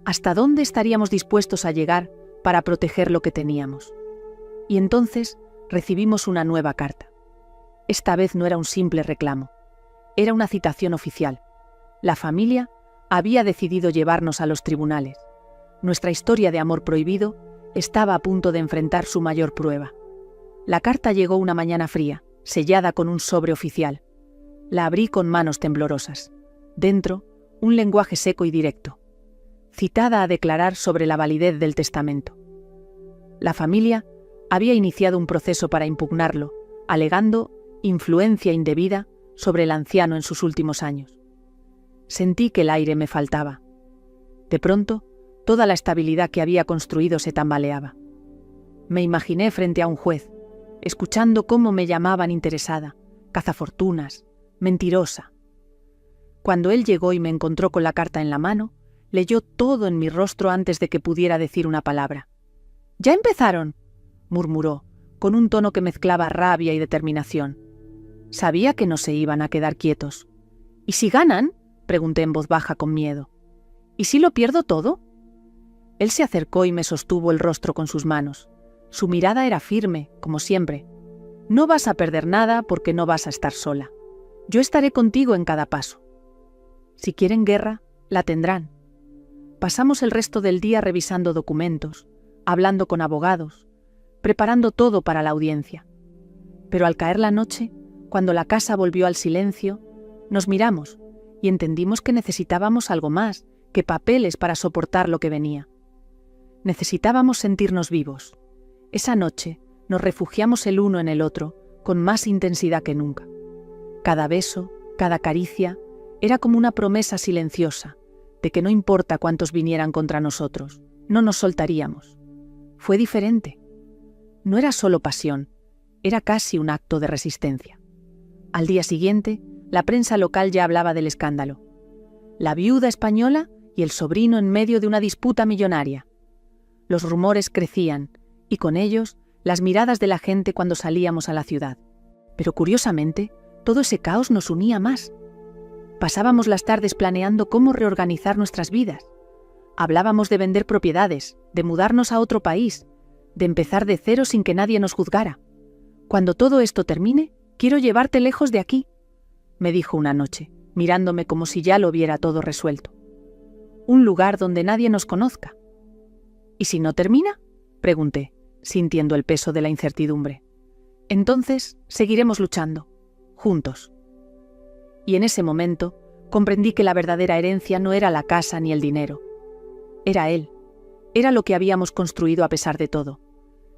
¿Hasta dónde estaríamos dispuestos a llegar para proteger lo que teníamos? Y entonces recibimos una nueva carta. Esta vez no era un simple reclamo. Era una citación oficial. La familia había decidido llevarnos a los tribunales. Nuestra historia de amor prohibido estaba a punto de enfrentar su mayor prueba. La carta llegó una mañana fría, sellada con un sobre oficial. La abrí con manos temblorosas. Dentro, un lenguaje seco y directo. Citada a declarar sobre la validez del testamento. La familia había iniciado un proceso para impugnarlo, alegando influencia indebida sobre el anciano en sus últimos años. Sentí que el aire me faltaba. De pronto, toda la estabilidad que había construido se tambaleaba. Me imaginé frente a un juez, escuchando cómo me llamaban interesada, cazafortunas, mentirosa. Cuando él llegó y me encontró con la carta en la mano, leyó todo en mi rostro antes de que pudiera decir una palabra. «¿Ya empezaron?», murmuró, con un tono que mezclaba rabia y determinación. Sabía que no se iban a quedar quietos. «¿Y si ganan?», pregunté en voz baja con miedo. «¿Y si lo pierdo todo?». Él se acercó y me sostuvo el rostro con sus manos. Su mirada era firme, como siempre. «No vas a perder nada porque no vas a estar sola. Yo estaré contigo en cada paso. Si quieren guerra, la tendrán». Pasamos el resto del día revisando documentos, hablando con abogados, preparando todo para la audiencia. Pero al caer la noche, cuando la casa volvió al silencio, nos miramos y entendimos que necesitábamos algo más que papeles para soportar lo que venía. Necesitábamos sentirnos vivos. Esa noche nos refugiamos el uno en el otro con más intensidad que nunca. Cada beso, cada caricia, era como una promesa silenciosa de que no importa cuántos vinieran contra nosotros, no nos soltaríamos. Fue diferente. No era solo pasión, era casi un acto de resistencia. Al día siguiente, la prensa local ya hablaba del escándalo. La viuda española y el sobrino en medio de una disputa millonaria. Los rumores crecían, y con ellos las miradas de la gente cuando salíamos a la ciudad. Pero curiosamente, todo ese caos nos unía más. Pasábamos las tardes planeando cómo reorganizar nuestras vidas. Hablábamos de vender propiedades, de mudarnos a otro país, de empezar de cero sin que nadie nos juzgara. «Cuando todo esto termine, quiero llevarte lejos de aquí», me dijo una noche, mirándome como si ya lo viera todo resuelto. «Un lugar donde nadie nos conozca». «¿Y si no termina?», pregunté, sintiendo el peso de la incertidumbre. «Entonces seguiremos luchando, juntos». Y en ese momento comprendí que la verdadera herencia no era la casa ni el dinero. Era él. Era lo que habíamos construido a pesar de todo.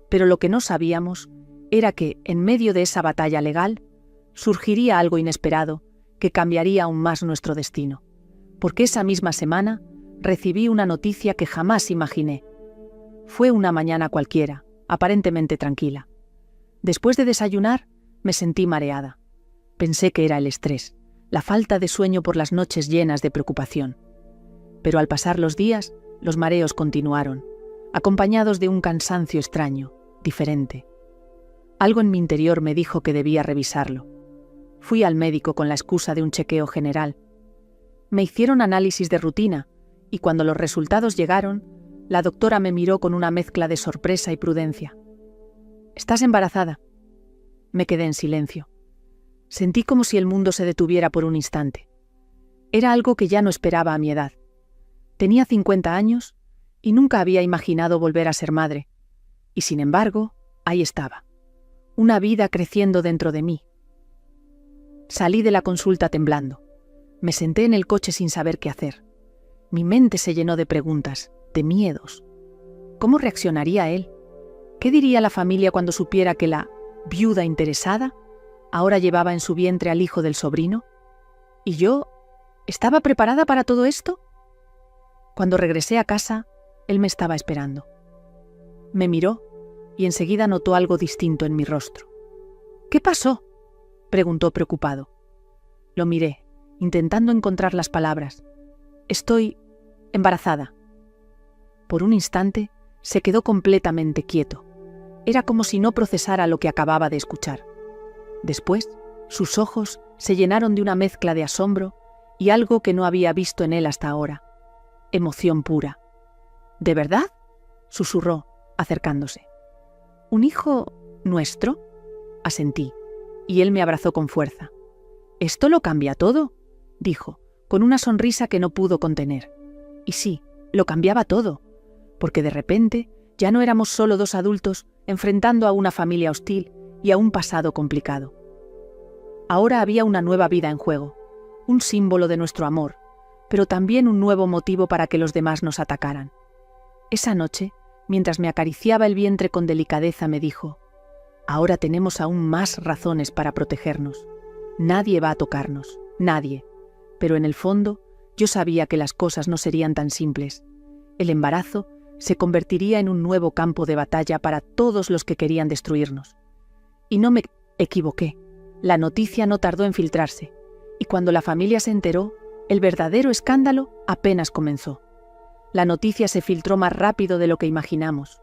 Pero lo que no sabíamos era que, en medio de esa batalla legal, surgiría algo inesperado que cambiaría aún más nuestro destino. Porque esa misma semana recibí una noticia que jamás imaginé. Fue una mañana cualquiera, aparentemente tranquila. Después de desayunar, me sentí mareada. Pensé que era el estrés, la falta de sueño por las noches llenas de preocupación. Pero al pasar los días, los mareos continuaron. acompañados de un cansancio extraño, diferente. Algo en mi interior me dijo que debía revisarlo. Fui al médico con la excusa de un chequeo general. Me hicieron análisis de rutina y cuando los resultados llegaron, la doctora me miró con una mezcla de sorpresa y prudencia. «¿Estás embarazada?» Me quedé en silencio. Sentí como si el mundo se detuviera por un instante. Era algo que ya no esperaba a mi edad. Tenía 50 años y nunca había imaginado volver a ser madre. Y sin embargo, ahí estaba. Una vida creciendo dentro de mí. Salí de la consulta temblando. Me senté en el coche sin saber qué hacer. Mi mente se llenó de preguntas, de miedos. ¿Cómo reaccionaría él? ¿Qué diría la familia cuando supiera que la viuda interesada ahora llevaba en su vientre al hijo del sobrino? ¿Y yo estaba preparada para todo esto? Cuando regresé a casa, él me estaba esperando. Me miró y enseguida notó algo distinto en mi rostro. «¿Qué pasó?», preguntó preocupado. Lo miré, intentando encontrar las palabras. «Estoy embarazada». Por un instante se quedó completamente quieto. Era como si no procesara lo que acababa de escuchar. Después, sus ojos se llenaron de una mezcla de asombro y algo que no había visto en él hasta ahora. Emoción pura. «¿De verdad?», susurró, acercándose. «¿Un hijo nuestro?», asentí, y él me abrazó con fuerza. «¿Esto lo cambia todo?», dijo, con una sonrisa que no pudo contener. Y sí, lo cambiaba todo, porque de repente ya no éramos solo dos adultos enfrentando a una familia hostil y a un pasado complicado. Ahora había una nueva vida en juego, un símbolo de nuestro amor, pero también un nuevo motivo para que los demás nos atacaran. Esa noche, mientras me acariciaba el vientre con delicadeza, me dijo: «Ahora tenemos aún más razones para protegernos. Nadie va a tocarnos, nadie». Pero en el fondo, yo sabía que las cosas no serían tan simples. El embarazo se convertiría en un nuevo campo de batalla para todos los que querían destruirnos. Y no me equivoqué. La noticia no tardó en filtrarse, y cuando la familia se enteró, el verdadero escándalo apenas comenzó. La noticia se filtró más rápido de lo que imaginamos.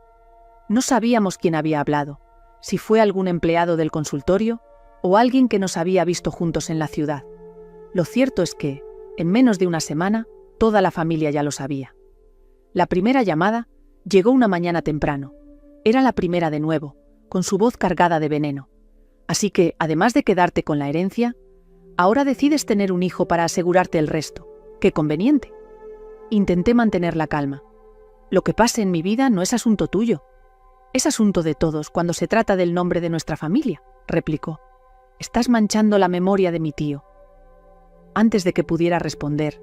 No sabíamos quién había hablado, si fue algún empleado del consultorio o alguien que nos había visto juntos en la ciudad. Lo cierto es que, en menos de una semana, toda la familia ya lo sabía. La primera llamada llegó una mañana temprano. Era la primera de nuevo, con su voz cargada de veneno. Así que, además de quedarte con la herencia, ahora decides tener un hijo para asegurarte el resto. ¡Qué conveniente! Intenté mantener la calma. Lo que pase en mi vida no es asunto tuyo. Es asunto de todos cuando se trata del nombre de nuestra familia, replicó. Estás manchando la memoria de mi tío. Antes de que pudiera responder,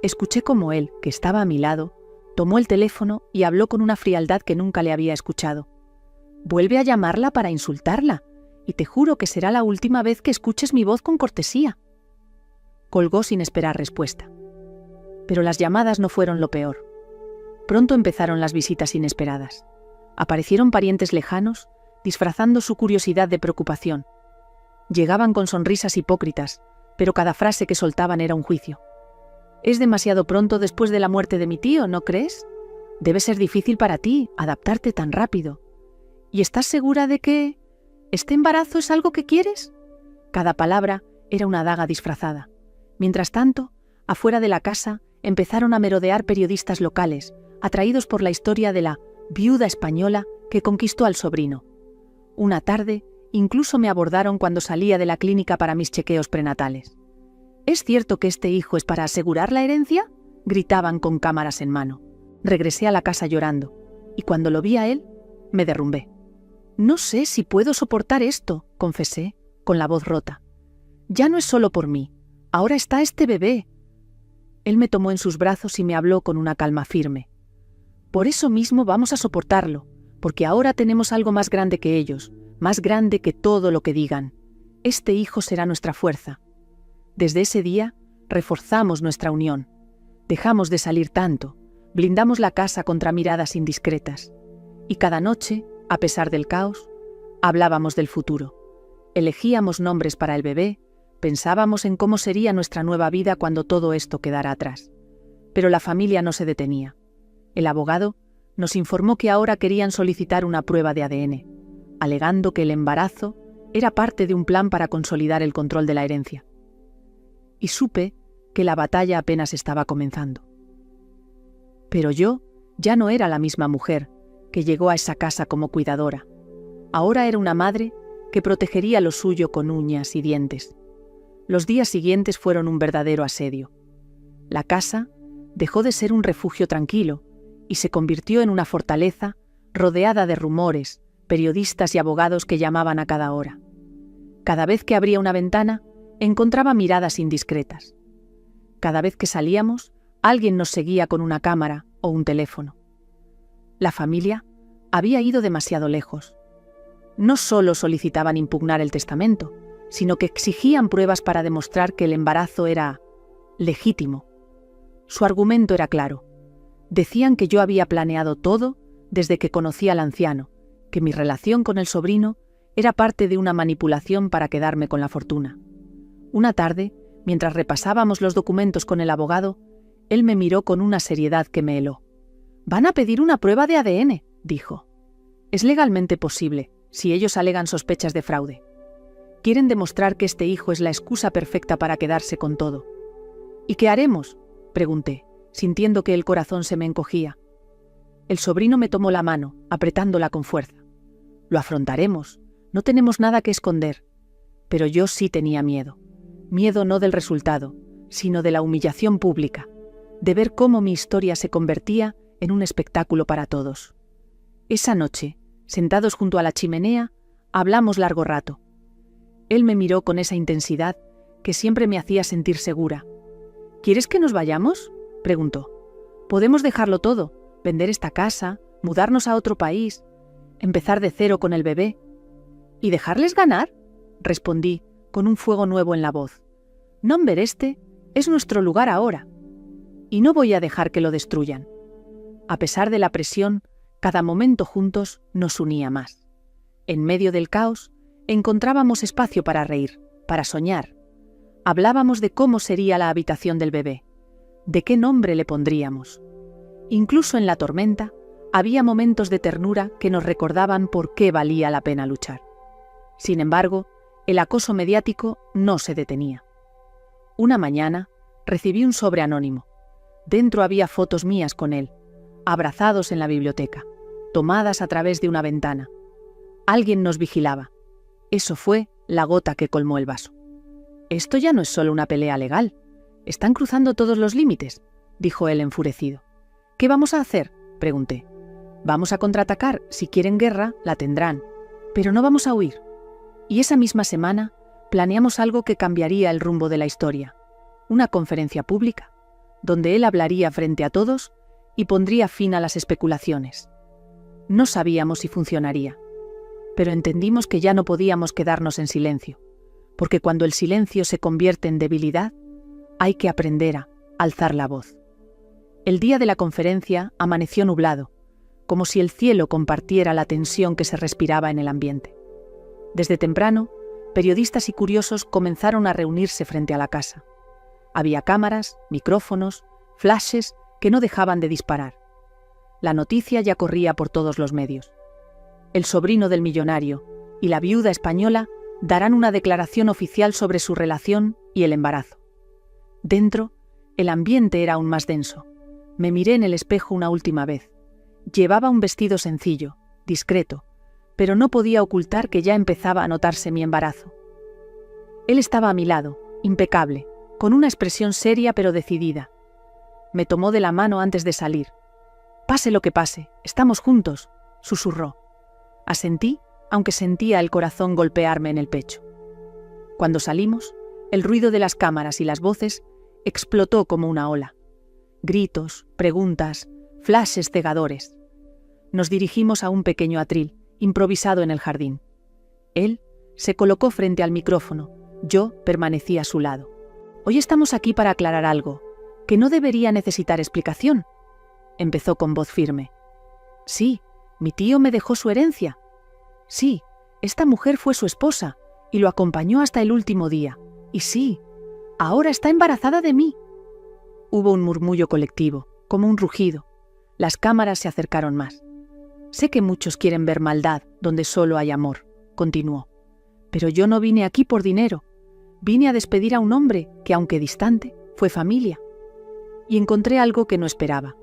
escuché cómo él, que estaba a mi lado, tomó el teléfono y habló con una frialdad que nunca le había escuchado. «Vuelve a llamarla para insultarla, y te juro que será la última vez que escuches mi voz con cortesía». Colgó sin esperar respuesta. Pero las llamadas no fueron lo peor. Pronto empezaron las visitas inesperadas. Aparecieron parientes lejanos, disfrazando su curiosidad de preocupación. Llegaban con sonrisas hipócritas, pero cada frase que soltaban era un juicio. «Es demasiado pronto después de la muerte de mi tío, ¿no crees? Debe ser difícil para ti adaptarte tan rápido. ¿Y estás segura de que este embarazo es algo que quieres?». Cada palabra era una daga disfrazada. Mientras tanto, afuera de la casa empezaron a merodear periodistas locales, atraídos por la historia de la viuda española que conquistó al sobrino. Una tarde, incluso me abordaron cuando salía de la clínica para mis chequeos prenatales. «¿Es cierto que este hijo es para asegurar la herencia?», gritaban con cámaras en mano. Regresé a la casa llorando, y cuando lo vi a él, me derrumbé. «No sé si puedo soportar esto», confesé, con la voz rota. «Ya no es solo por mí, ahora está este bebé». Él me tomó en sus brazos y me habló con una calma firme. «Por eso mismo vamos a soportarlo, porque ahora tenemos algo más grande que ellos, más grande que todo lo que digan. Este hijo será nuestra fuerza». Desde ese día, reforzamos nuestra unión. Dejamos de salir tanto, blindamos la casa contra miradas indiscretas. Y cada noche, a pesar del caos, hablábamos del futuro. Elegíamos nombres para el bebé, pensábamos en cómo sería nuestra nueva vida cuando todo esto quedara atrás. Pero la familia no se detenía. El abogado nos informó que ahora querían solicitar una prueba de ADN, alegando que el embarazo era parte de un plan para consolidar el control de la herencia. Y supe que la batalla apenas estaba comenzando. Pero yo ya no era la misma mujer que llegó a esa casa como cuidadora. Ahora era una madre que protegería lo suyo con uñas y dientes. Los días siguientes fueron un verdadero asedio. La casa dejó de ser un refugio tranquilo y se convirtió en una fortaleza rodeada de rumores, periodistas y abogados que llamaban a cada hora. Cada vez que abría una ventana, encontraba miradas indiscretas. Cada vez que salíamos, alguien nos seguía con una cámara o un teléfono. La familia había ido demasiado lejos. No solo solicitaban impugnar el testamento, sino que exigían pruebas para demostrar que el embarazo era legítimo. Su argumento era claro. Decían que yo había planeado todo desde que conocí al anciano, que mi relación con el sobrino era parte de una manipulación para quedarme con la fortuna. Una tarde, mientras repasábamos los documentos con el abogado, él me miró con una seriedad que me heló. «Van a pedir una prueba de ADN», dijo. «Es legalmente posible, si ellos alegan sospechas de fraude. Quieren demostrar que este hijo es la excusa perfecta para quedarse con todo». «¿Y qué haremos?», pregunté, sintiendo que el corazón se me encogía. El sobrino me tomó la mano, apretándola con fuerza. «Lo afrontaremos, no tenemos nada que esconder». Pero yo sí tenía miedo. Miedo no del resultado, sino de la humillación pública, de ver cómo mi historia se convertía en un espectáculo para todos. Esa noche, sentados junto a la chimenea, hablamos largo rato. Él me miró con esa intensidad que siempre me hacía sentir segura. «¿Quieres que nos vayamos?», preguntó. «Podemos dejarlo todo, vender esta casa, mudarnos a otro país, empezar de cero con el bebé». «¿Y dejarles ganar?», respondí, con un fuego nuevo en la voz. «Nombre este es nuestro lugar ahora, y no voy a dejar que lo destruyan». A pesar de la presión, cada momento juntos nos unía más. En medio del caos, encontrábamos espacio para reír, para soñar. Hablábamos de cómo sería la habitación del bebé, de qué nombre le pondríamos. Incluso en la tormenta, había momentos de ternura que nos recordaban por qué valía la pena luchar. Sin embargo, el acoso mediático no se detenía. Una mañana, recibí un sobre anónimo. Dentro había fotos mías con él, abrazados en la biblioteca, tomadas a través de una ventana. Alguien nos vigilaba. Eso fue la gota que colmó el vaso. «Esto ya no es solo una pelea legal. Están cruzando todos los límites», dijo él enfurecido. «¿Qué vamos a hacer?», pregunté. «Vamos a contraatacar. Si quieren guerra, la tendrán. Pero no vamos a huir». Y esa misma semana planeamos algo que cambiaría el rumbo de la historia. Una conferencia pública, donde él hablaría frente a todos y pondría fin a las especulaciones. No sabíamos si funcionaría, pero entendimos que ya no podíamos quedarnos en silencio, porque cuando el silencio se convierte en debilidad, hay que aprender a alzar la voz. El día de la conferencia amaneció nublado, como si el cielo compartiera la tensión que se respiraba en el ambiente. Desde temprano, periodistas y curiosos comenzaron a reunirse frente a la casa. Había cámaras, micrófonos, flashes que no dejaban de disparar. La noticia ya corría por todos los medios. El sobrino del millonario y la viuda española darán una declaración oficial sobre su relación y el embarazo. Dentro, el ambiente era aún más denso. Me miré en el espejo una última vez. Llevaba un vestido sencillo, discreto, pero no podía ocultar que ya empezaba a notarse mi embarazo. Él estaba a mi lado, impecable, con una expresión seria pero decidida. Me tomó de la mano antes de salir. «Pase lo que pase, estamos juntos», susurró. Asentí, aunque sentía el corazón golpearme en el pecho. Cuando salimos, el ruido de las cámaras y las voces explotó como una ola. Gritos, preguntas, flashes cegadores. Nos dirigimos a un pequeño atril, improvisado en el jardín. Él se colocó frente al micrófono, yo permanecí a su lado. «Hoy estamos aquí para aclarar algo, que no debería necesitar explicación», empezó con voz firme. «Sí, mi tío me dejó su herencia. Sí, esta mujer fue su esposa y lo acompañó hasta el último día. Y sí, ahora está embarazada de mí». Hubo un murmullo colectivo, como un rugido. Las cámaras se acercaron más. Sé que muchos quieren ver maldad donde solo hay amor, continuó. Pero yo no vine aquí por dinero. Vine a despedir a un hombre que, aunque distante, fue familia. Y encontré algo que no esperaba.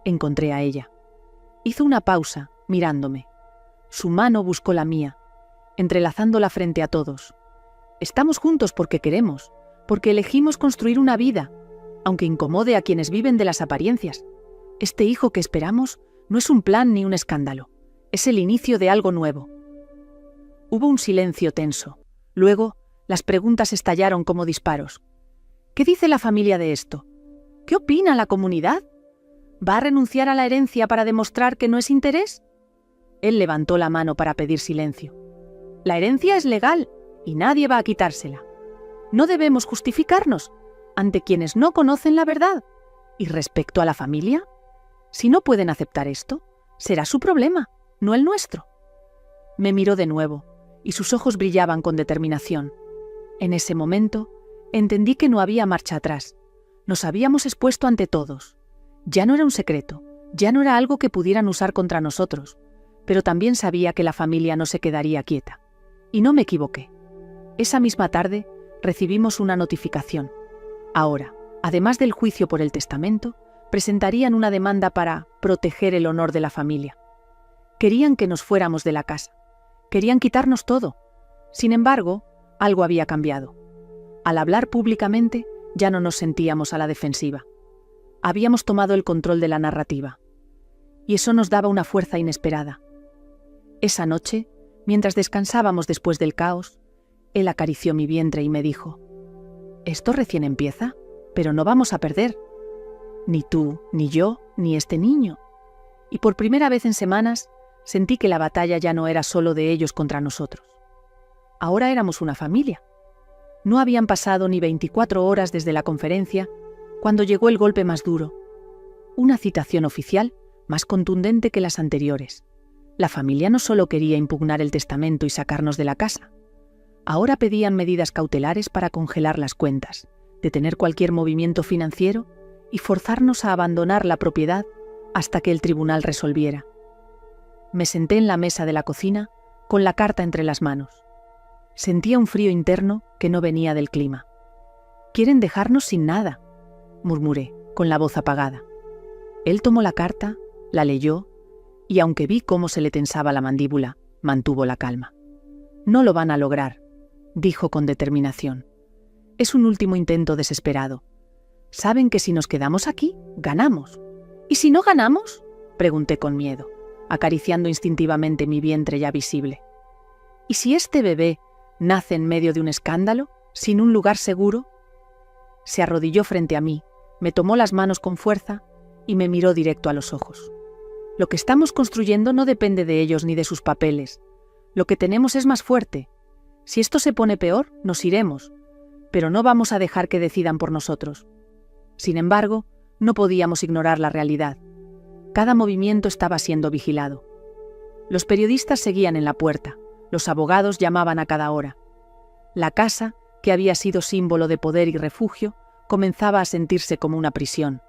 Encontré a ella. Hizo una pausa, mirándome. Su mano buscó la mía, entrelazándola frente a todos. Estamos juntos porque queremos, porque elegimos construir una vida, aunque incomode a quienes viven de las apariencias. Este hijo que esperamos no es un plan ni un escándalo. Es el inicio de algo nuevo. Hubo un silencio tenso. Luego, las preguntas estallaron como disparos. ¿Qué dice la familia de esto? ¿Qué opina la comunidad? ¿Va a renunciar a la herencia para demostrar que no es interés? Él levantó la mano para pedir silencio. La herencia es legal y nadie va a quitársela. No debemos justificarnos ante quienes no conocen la verdad. ¿Y respecto a la familia? Si no pueden aceptar esto, será su problema, no el nuestro. Me miró de nuevo y sus ojos brillaban con determinación. En ese momento, entendí que no había marcha atrás. Nos habíamos expuesto ante todos. Ya no era un secreto, ya no era algo que pudieran usar contra nosotros, pero también sabía que la familia no se quedaría quieta. Y no me equivoqué. Esa misma tarde, recibimos una notificación. Ahora, además del juicio por el testamento, presentarían una demanda para proteger el honor de la familia. Querían que nos fuéramos de la casa. Querían quitarnos todo. Sin embargo, algo había cambiado. Al hablar públicamente, ya no nos sentíamos a la defensiva. Habíamos tomado el control de la narrativa. Y eso nos daba una fuerza inesperada. Esa noche, mientras descansábamos después del caos, él acarició mi vientre y me dijo: «Esto recién empieza, pero no vamos a perder. Ni tú, ni yo, ni este niño». Y por primera vez en semanas, sentí que la batalla ya no era solo de ellos contra nosotros. Ahora éramos una familia. No habían pasado ni 24 horas desde la conferencia cuando llegó el golpe más duro. Una citación oficial más contundente que las anteriores. La familia no solo quería impugnar el testamento y sacarnos de la casa. Ahora pedían medidas cautelares para congelar las cuentas, detener cualquier movimiento financiero y forzarnos a abandonar la propiedad hasta que el tribunal resolviera. Me senté en la mesa de la cocina con la carta entre las manos. Sentía un frío interno que no venía del clima. «Quieren dejarnos sin nada», murmuré, con la voz apagada. Él tomó la carta, la leyó, y aunque vi cómo se le tensaba la mandíbula, mantuvo la calma. «No lo van a lograr», dijo con determinación. «Es un último intento desesperado. Saben que si nos quedamos aquí, ganamos. ¿Y si no ganamos?», pregunté con miedo, acariciando instintivamente mi vientre ya visible. «¿Y si este bebé nace en medio de un escándalo, sin un lugar seguro?». Se arrodilló frente a mí, me tomó las manos con fuerza y me miró directo a los ojos. «Lo que estamos construyendo no depende de ellos ni de sus papeles. Lo que tenemos es más fuerte. Si esto se pone peor, nos iremos, pero no vamos a dejar que decidan por nosotros». Sin embargo, no podíamos ignorar la realidad. Cada movimiento estaba siendo vigilado. Los periodistas seguían en la puerta, los abogados llamaban a cada hora. La casa, que había sido símbolo de poder y refugio, comenzaba a sentirse como una prisión.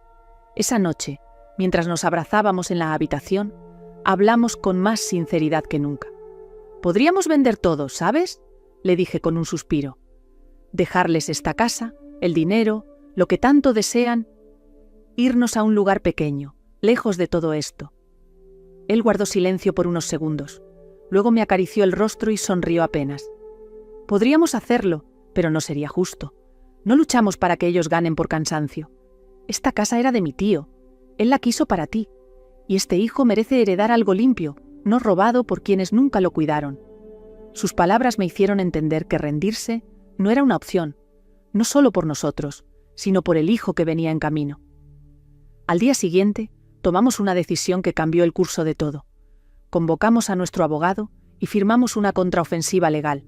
Esa noche, mientras nos abrazábamos en la habitación, hablamos con más sinceridad que nunca. «Podríamos vender todo, ¿sabes?», le dije con un suspiro. «Dejarles esta casa, el dinero, lo que tanto desean, irnos a un lugar pequeño, lejos de todo esto». Él guardó silencio por unos segundos. Luego me acarició el rostro y sonrió apenas. «Podríamos hacerlo, pero no sería justo. No luchamos para que ellos ganen por cansancio. Esta casa era de mi tío. Él la quiso para ti. Y este hijo merece heredar algo limpio, no robado por quienes nunca lo cuidaron». Sus palabras me hicieron entender que rendirse no era una opción, no solo por nosotros, sino por el hijo que venía en camino. Al día siguiente, tomamos una decisión que cambió el curso de todo. Convocamos a nuestro abogado y firmamos una contraofensiva legal,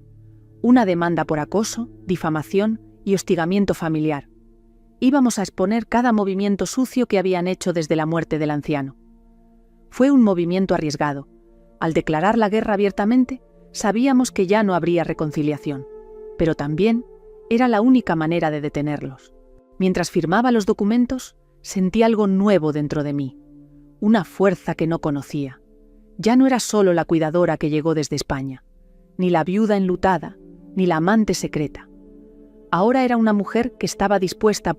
una demanda por acoso, difamación y hostigamiento familiar. Íbamos a exponer cada movimiento sucio que habían hecho desde la muerte del anciano. Fue un movimiento arriesgado. Al declarar la guerra abiertamente, sabíamos que ya no habría reconciliación, pero también era la única manera de detenerlos. Mientras firmaba los documentos, sentí algo nuevo dentro de mí, una fuerza que no conocía. Ya no era solo la cuidadora que llegó desde España, ni la viuda enlutada, ni la amante secreta. Ahora era una mujer que estaba dispuesta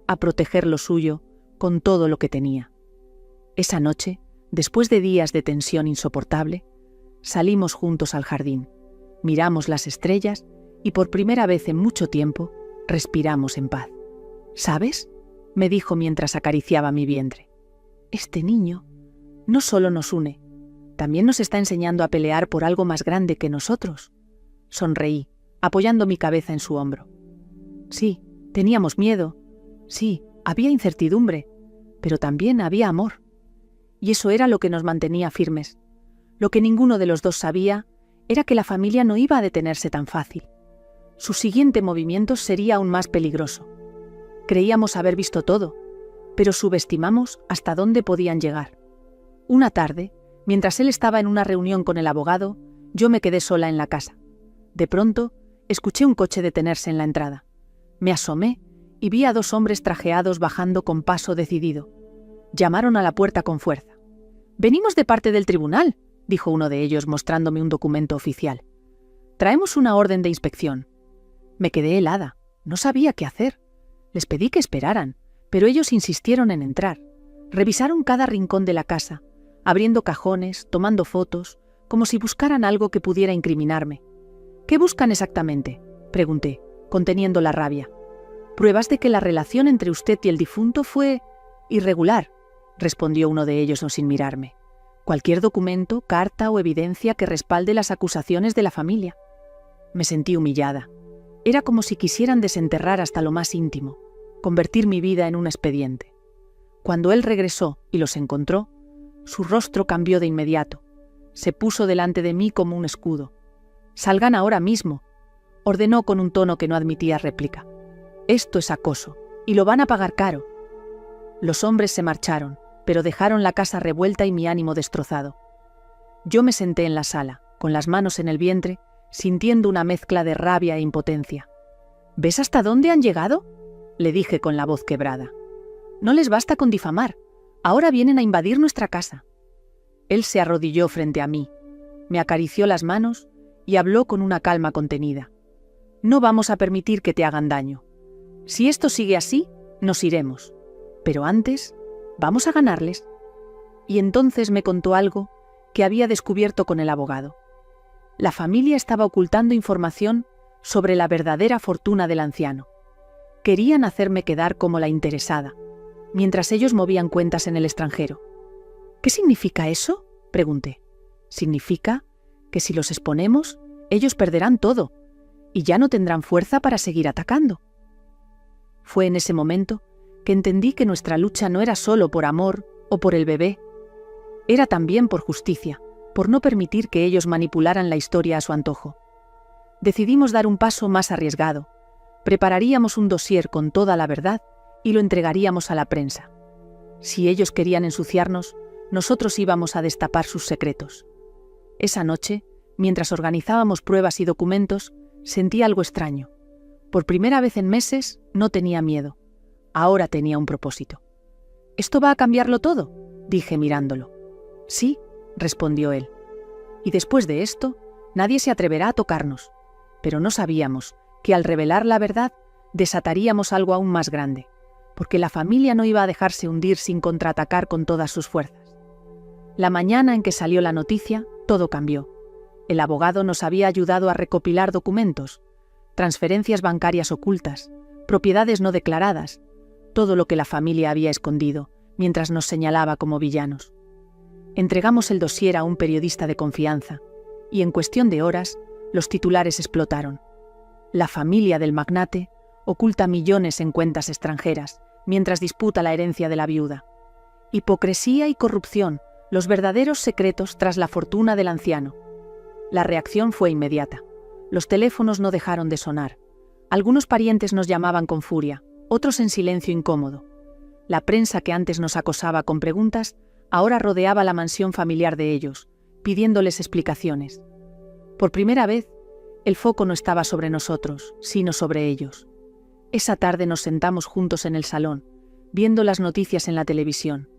a proteger lo suyo con todo lo que tenía. Esa noche, después de días de tensión insoportable, salimos juntos al jardín, miramos las estrellas y por primera vez en mucho tiempo respiramos en paz. ¿Sabes?, me dijo mientras acariciaba mi vientre. Este niño no solo nos une, también nos está enseñando a pelear por algo más grande que nosotros. Sonreí, apoyando mi cabeza en su hombro. Sí, teníamos miedo. Sí, había incertidumbre, pero también había amor. Y eso era lo que nos mantenía firmes. Lo que ninguno de los dos sabía era que la familia no iba a detenerse tan fácil. Su siguiente movimiento sería aún más peligroso. Creíamos haber visto todo, pero subestimamos hasta dónde podían llegar. Una tarde, mientras él estaba en una reunión con el abogado, yo me quedé sola en la casa. De pronto, escuché un coche detenerse en la entrada. Me asomé y vi a 2 hombres trajeados bajando con paso decidido. Llamaron a la puerta con fuerza. «Venimos de parte del tribunal», dijo uno de ellos mostrándome un documento oficial. «Traemos una orden de inspección». Me quedé helada, no sabía qué hacer. Les pedí que esperaran, pero ellos insistieron en entrar. Revisaron cada rincón de la casa, abriendo cajones, tomando fotos, como si buscaran algo que pudiera incriminarme. «¿Qué buscan exactamente?», pregunté, conteniendo la rabia. «Pruebas de que la relación entre usted y el difunto fue irregular», respondió uno de ellos sin mirarme. «Cualquier documento, carta o evidencia que respalde las acusaciones de la familia». Me sentí humillada. Era como si quisieran desenterrar hasta lo más íntimo, convertir mi vida en un expediente. Cuando él regresó y los encontró, su rostro cambió de inmediato. Se puso delante de mí como un escudo. «Salgan ahora mismo», ordenó con un tono que no admitía réplica. «Esto es acoso, y lo van a pagar caro». Los hombres se marcharon, pero dejaron la casa revuelta y mi ánimo destrozado. Yo me senté en la sala, con las manos en el vientre, sintiendo una mezcla de rabia e impotencia. «¿Ves hasta dónde han llegado?», le dije con la voz quebrada. «No les basta con difamar, ahora vienen a invadir nuestra casa». Él se arrodilló frente a mí, me acarició las manos y habló con una calma contenida. «No vamos a permitir que te hagan daño. Si esto sigue así, nos iremos. Pero antes, vamos a ganarles». Y entonces me contó algo que había descubierto con el abogado. La familia estaba ocultando información sobre la verdadera fortuna del anciano. Querían hacerme quedar como la interesada, mientras ellos movían cuentas en el extranjero. «¿Qué significa eso?», pregunté. «Significa que si los exponemos, ellos perderán todo, y ya no tendrán fuerza para seguir atacando». Fue en ese momento que entendí que nuestra lucha no era solo por amor o por el bebé, era también por justicia, por no permitir que ellos manipularan la historia a su antojo. Decidimos dar un paso más arriesgado. Prepararíamos un dossier con toda la verdad y lo entregaríamos a la prensa. Si ellos querían ensuciarnos, nosotros íbamos a destapar sus secretos. Esa noche, mientras organizábamos pruebas y documentos, sentí algo extraño. Por primera vez en meses, no tenía miedo. Ahora tenía un propósito. «¿Esto va a cambiarlo todo?», dije mirándolo. «Sí», respondió él. «Y después de esto, nadie se atreverá a tocarnos». Pero no sabíamos que al revelar la verdad, desataríamos algo aún más grande, porque la familia no iba a dejarse hundir sin contraatacar con todas sus fuerzas. La mañana en que salió la noticia, todo cambió. El abogado nos había ayudado a recopilar documentos, transferencias bancarias ocultas, propiedades no declaradas, todo lo que la familia había escondido, mientras nos señalaba como villanos. Entregamos el dossier a un periodista de confianza, y en cuestión de horas, los titulares explotaron. La familia del magnate oculta millones en cuentas extranjeras, mientras disputa la herencia de la viuda. Hipocresía y corrupción, los verdaderos secretos tras la fortuna del anciano. La reacción fue inmediata. Los teléfonos no dejaron de sonar. Algunos parientes nos llamaban con furia, otros en silencio incómodo. La prensa que antes nos acosaba con preguntas, ahora rodeaba la mansión familiar de ellos, pidiéndoles explicaciones. Por primera vez, el foco no estaba sobre nosotros, sino sobre ellos. Esa tarde nos sentamos juntos en el salón, viendo las noticias en la televisión.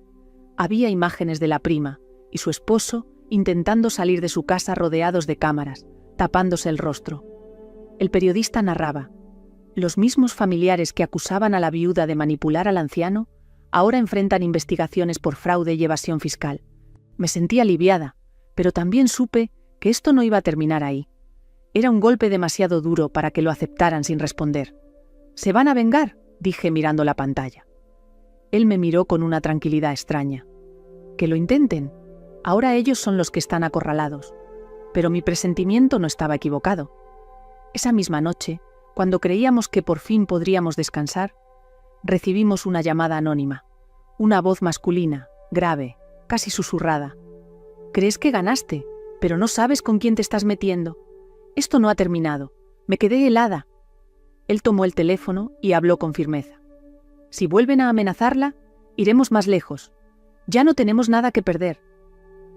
Había imágenes de la prima y su esposo intentando salir de su casa rodeados de cámaras, tapándose el rostro. El periodista narraba: los mismos familiares que acusaban a la viuda de manipular al anciano ahora enfrentan investigaciones por fraude y evasión fiscal. Me sentí aliviada, pero también supe que esto no iba a terminar ahí. Era un golpe demasiado duro para que lo aceptaran sin responder. «¿Se van a vengar?», dije mirando la pantalla. Él me miró con una tranquilidad extraña. «Que lo intenten. Ahora ellos son los que están acorralados». Pero mi presentimiento no estaba equivocado. Esa misma noche, cuando creíamos que por fin podríamos descansar, recibimos una llamada anónima. Una voz masculina, grave, casi susurrada. «¿Crees que ganaste? Pero no sabes con quién te estás metiendo. Esto no ha terminado. Me quedé helada». Él tomó el teléfono y habló con firmeza. «Si vuelven a amenazarla, iremos más lejos. Ya no tenemos nada que perder».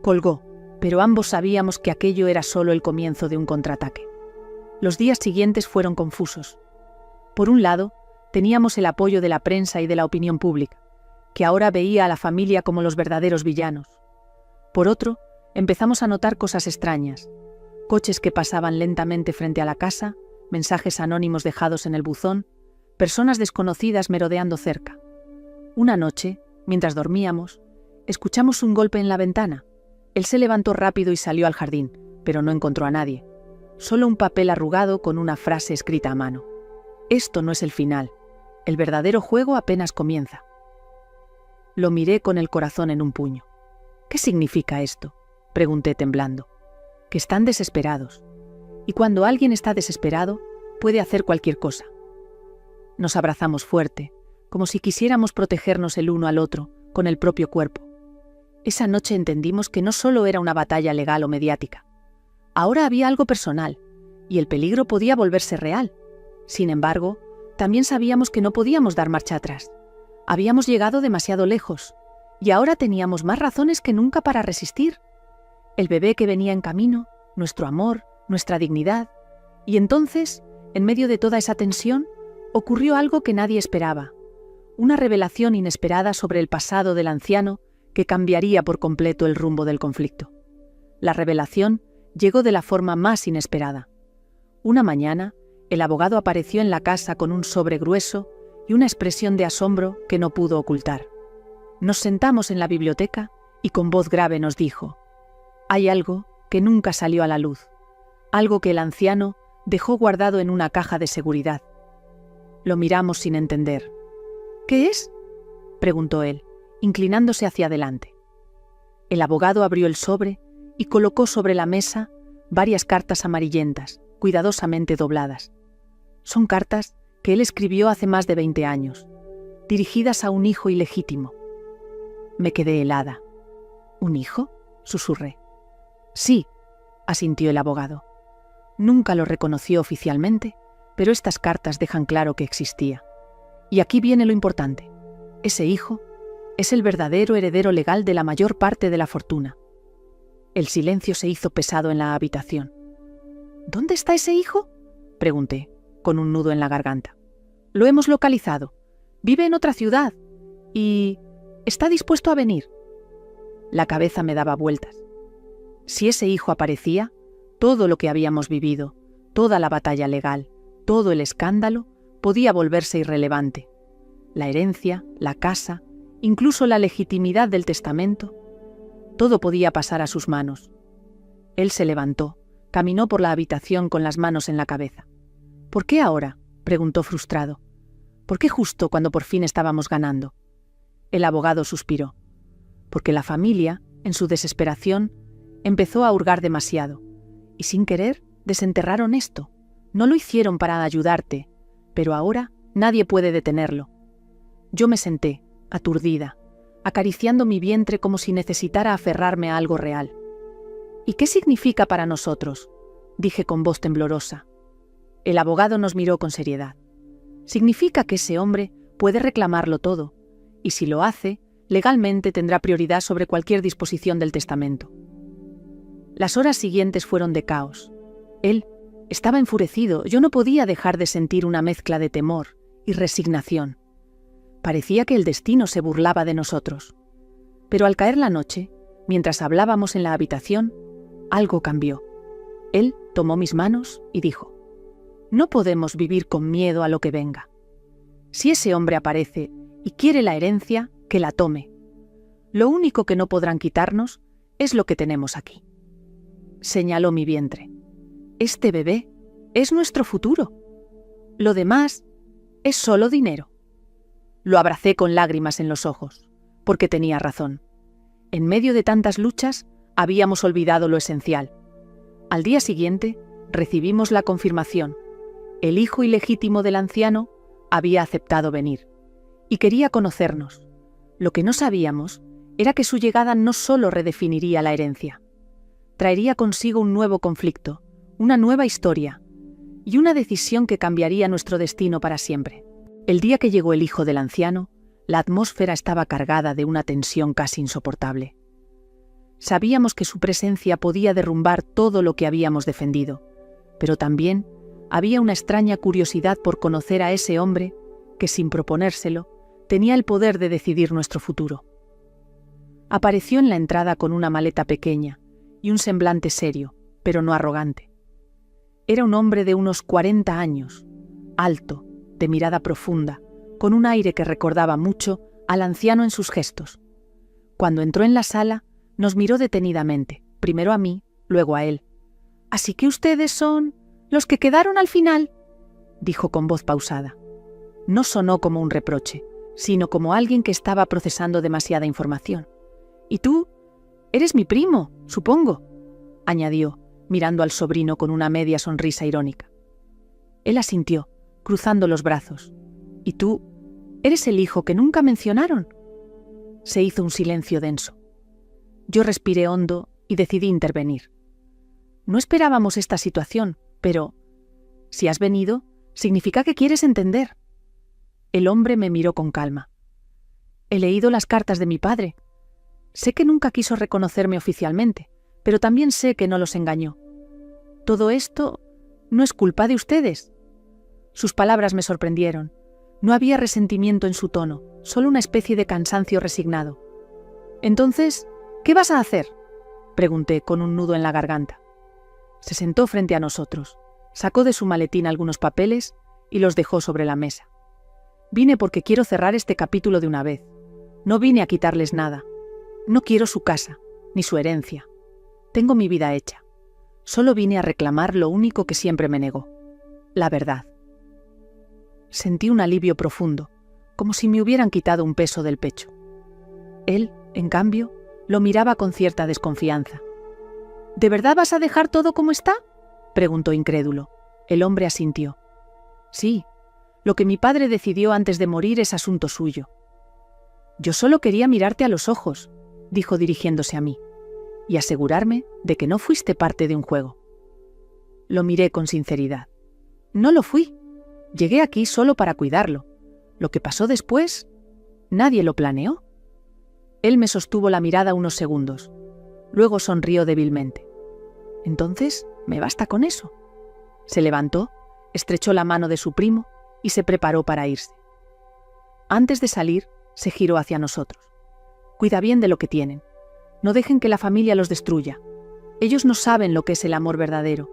Colgó, pero ambos sabíamos que aquello era solo el comienzo de un contraataque. Los días siguientes fueron confusos. Por un lado, teníamos el apoyo de la prensa y de la opinión pública, que ahora veía a la familia como los verdaderos villanos. Por otro, empezamos a notar cosas extrañas: coches que pasaban lentamente frente a la casa, mensajes anónimos dejados en el buzón, personas desconocidas merodeando cerca. Una noche, mientras dormíamos, escuchamos un golpe en la ventana. Él se levantó rápido y salió al jardín, pero no encontró a nadie. Solo un papel arrugado con una frase escrita a mano. «Esto no es el final. El verdadero juego apenas comienza». Lo miré con el corazón en un puño. «¿Qué significa esto?», pregunté temblando. «Que están desesperados. Y cuando alguien está desesperado, puede hacer cualquier cosa». Nos abrazamos fuerte, como si quisiéramos protegernos el uno al otro, con el propio cuerpo. Esa noche entendimos que no solo era una batalla legal o mediática. Ahora había algo personal, y el peligro podía volverse real. Sin embargo, también sabíamos que no podíamos dar marcha atrás. Habíamos llegado demasiado lejos, y ahora teníamos más razones que nunca para resistir. El bebé que venía en camino, nuestro amor, nuestra dignidad. Y entonces, en medio de toda esa tensión, ocurrió algo que nadie esperaba. Una revelación inesperada sobre el pasado del anciano que cambiaría por completo el rumbo del conflicto. La revelación llegó de la forma más inesperada. Una mañana, el abogado apareció en la casa con un sobre grueso y una expresión de asombro que no pudo ocultar. Nos sentamos en la biblioteca y con voz grave nos dijo: «Hay algo que nunca salió a la luz, algo que el anciano dejó guardado en una caja de seguridad». Lo miramos sin entender. «¿Qué es?», preguntó él, inclinándose hacia adelante. El abogado abrió el sobre y colocó sobre la mesa varias cartas amarillentas, cuidadosamente dobladas. Son cartas que él escribió hace más de 20 años, dirigidas a un hijo ilegítimo. Me quedé helada. «¿Un hijo?», susurré. «Sí», asintió el abogado. Nunca lo reconoció oficialmente, pero estas cartas dejan claro que existía. Y aquí viene lo importante. Ese hijo es el verdadero heredero legal de la mayor parte de la fortuna. El silencio se hizo pesado en la habitación. «¿Dónde está ese hijo?», pregunté, con un nudo en la garganta. «Lo hemos localizado. Vive en otra ciudad. Y está dispuesto a venir». La cabeza me daba vueltas. Si ese hijo aparecía, todo lo que habíamos vivido, toda la batalla legal, todo el escándalo, podía volverse irrelevante. La herencia, la casa, incluso la legitimidad del testamento, todo podía pasar a sus manos. Él se levantó, caminó por la habitación con las manos en la cabeza. «¿Por qué ahora?», preguntó frustrado. «¿Por qué justo cuando por fin estábamos ganando?». El abogado suspiró. «Porque la familia, en su desesperación, empezó a hurgar demasiado, y sin querer desenterraron esto. No lo hicieron para ayudarte, pero ahora nadie puede detenerlo». Yo me senté, aturdida, acariciando mi vientre como si necesitara aferrarme a algo real. «¿Y qué significa para nosotros?», dije con voz temblorosa. El abogado nos miró con seriedad. «Significa que ese hombre puede reclamarlo todo, y si lo hace, legalmente tendrá prioridad sobre cualquier disposición del testamento». Las horas siguientes fueron de caos. Él estaba enfurecido, yo no podía dejar de sentir una mezcla de temor y resignación. Parecía que el destino se burlaba de nosotros. Pero al caer la noche, mientras hablábamos en la habitación, algo cambió. Él tomó mis manos y dijo: «No podemos vivir con miedo a lo que venga. Si ese hombre aparece y quiere la herencia, que la tome. Lo único que no podrán quitarnos es lo que tenemos aquí». Señaló mi vientre. «Este bebé es nuestro futuro. Lo demás es solo dinero». Lo abracé con lágrimas en los ojos, porque tenía razón. En medio de tantas luchas, habíamos olvidado lo esencial. Al día siguiente, recibimos la confirmación. El hijo ilegítimo del anciano había aceptado venir, y quería conocernos. Lo que no sabíamos era que su llegada no solo redefiniría la herencia, traería consigo un nuevo conflicto, una nueva historia, y una decisión que cambiaría nuestro destino para siempre. El día que llegó el hijo del anciano, la atmósfera estaba cargada de una tensión casi insoportable. Sabíamos que su presencia podía derrumbar todo lo que habíamos defendido, pero también había una extraña curiosidad por conocer a ese hombre que, sin proponérselo, tenía el poder de decidir nuestro futuro. Apareció en la entrada con una maleta pequeña y un semblante serio, pero no arrogante. Era un hombre de unos 40 años, alto, de mirada profunda, con un aire que recordaba mucho al anciano en sus gestos. Cuando entró en la sala, nos miró detenidamente, primero a mí, luego a él. «¿Así que ustedes son los que quedaron al final?», dijo con voz pausada. No sonó como un reproche, sino como alguien que estaba procesando demasiada información. «¿Y tú? Eres mi primo, supongo», añadió, mirando al sobrino con una media sonrisa irónica. Él asintió, cruzando los brazos. «¿Y tú? ¿Eres el hijo que nunca mencionaron?». Se hizo un silencio denso. Yo respiré hondo y decidí intervenir. «No esperábamos esta situación, pero si has venido, significa que quieres entender». El hombre me miró con calma. «He leído las cartas de mi padre. Sé que nunca quiso reconocerme oficialmente, pero también sé que no los engañó. Todo esto no es culpa de ustedes». Sus palabras me sorprendieron. No había resentimiento en su tono, solo una especie de cansancio resignado. «Entonces, ¿qué vas a hacer?», pregunté con un nudo en la garganta. Se sentó frente a nosotros, sacó de su maletín algunos papeles y los dejó sobre la mesa. «Vine porque quiero cerrar este capítulo de una vez. No vine a quitarles nada. No quiero su casa, ni su herencia. Tengo mi vida hecha. Solo vine a reclamar lo único que siempre me negó: la verdad». Sentí un alivio profundo, como si me hubieran quitado un peso del pecho. Él, en cambio, lo miraba con cierta desconfianza. «¿De verdad vas a dejar todo como está?», preguntó incrédulo. El hombre asintió. «Sí, lo que mi padre decidió antes de morir es asunto suyo». «Yo solo quería mirarte a los ojos», dijo dirigiéndose a mí, «y asegurarme de que no fuiste parte de un juego». Lo miré con sinceridad. «No lo fui. Llegué aquí solo para cuidarlo. Lo que pasó después, nadie lo planeó». Él me sostuvo la mirada unos segundos. Luego sonrió débilmente. «Entonces, me basta con eso». Se levantó, estrechó la mano de su primo y se preparó para irse. Antes de salir, se giró hacia nosotros. «Cuida bien de lo que tienen. No dejen que la familia los destruya. Ellos no saben lo que es el amor verdadero».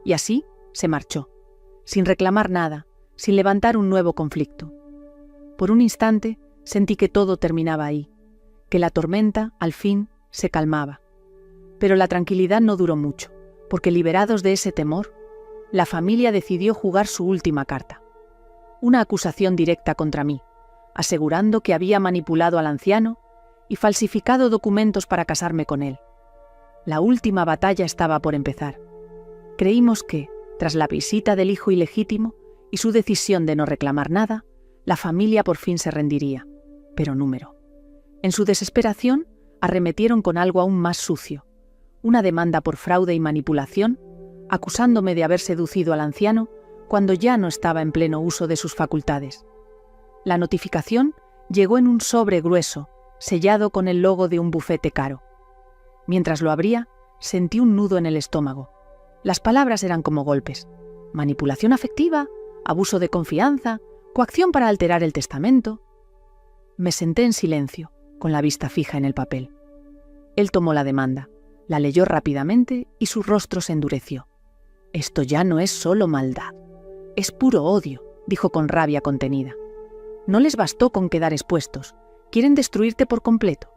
Y así se marchó, sin reclamar nada, sin levantar un nuevo conflicto. Por un instante sentí que todo terminaba ahí, que la tormenta, al fin, se calmaba. Pero la tranquilidad no duró mucho, porque liberados de ese temor, la familia decidió jugar su última carta. Una acusación directa contra mí, asegurando que había manipulado al anciano y falsificado documentos para casarme con él. La última batalla estaba por empezar. Creímos que, tras la visita del hijo ilegítimo y su decisión de no reclamar nada, la familia por fin se rendiría. Pero número. En su desesperación, arremetieron con algo aún más sucio, una demanda por fraude y manipulación, acusándome de haber seducido al anciano cuando ya no estaba en pleno uso de sus facultades. La notificación llegó en un sobre grueso, sellado con el logo de un bufete caro. Mientras lo abría, sentí un nudo en el estómago. Las palabras eran como golpes: manipulación afectiva, abuso de confianza, coacción para alterar el testamento. Me senté en silencio, con la vista fija en el papel. Él tomó la demanda, la leyó rápidamente y su rostro se endureció. «Esto ya no es solo maldad, es puro odio», dijo con rabia contenida. «No les bastó con quedar expuestos, quieren destruirte por completo».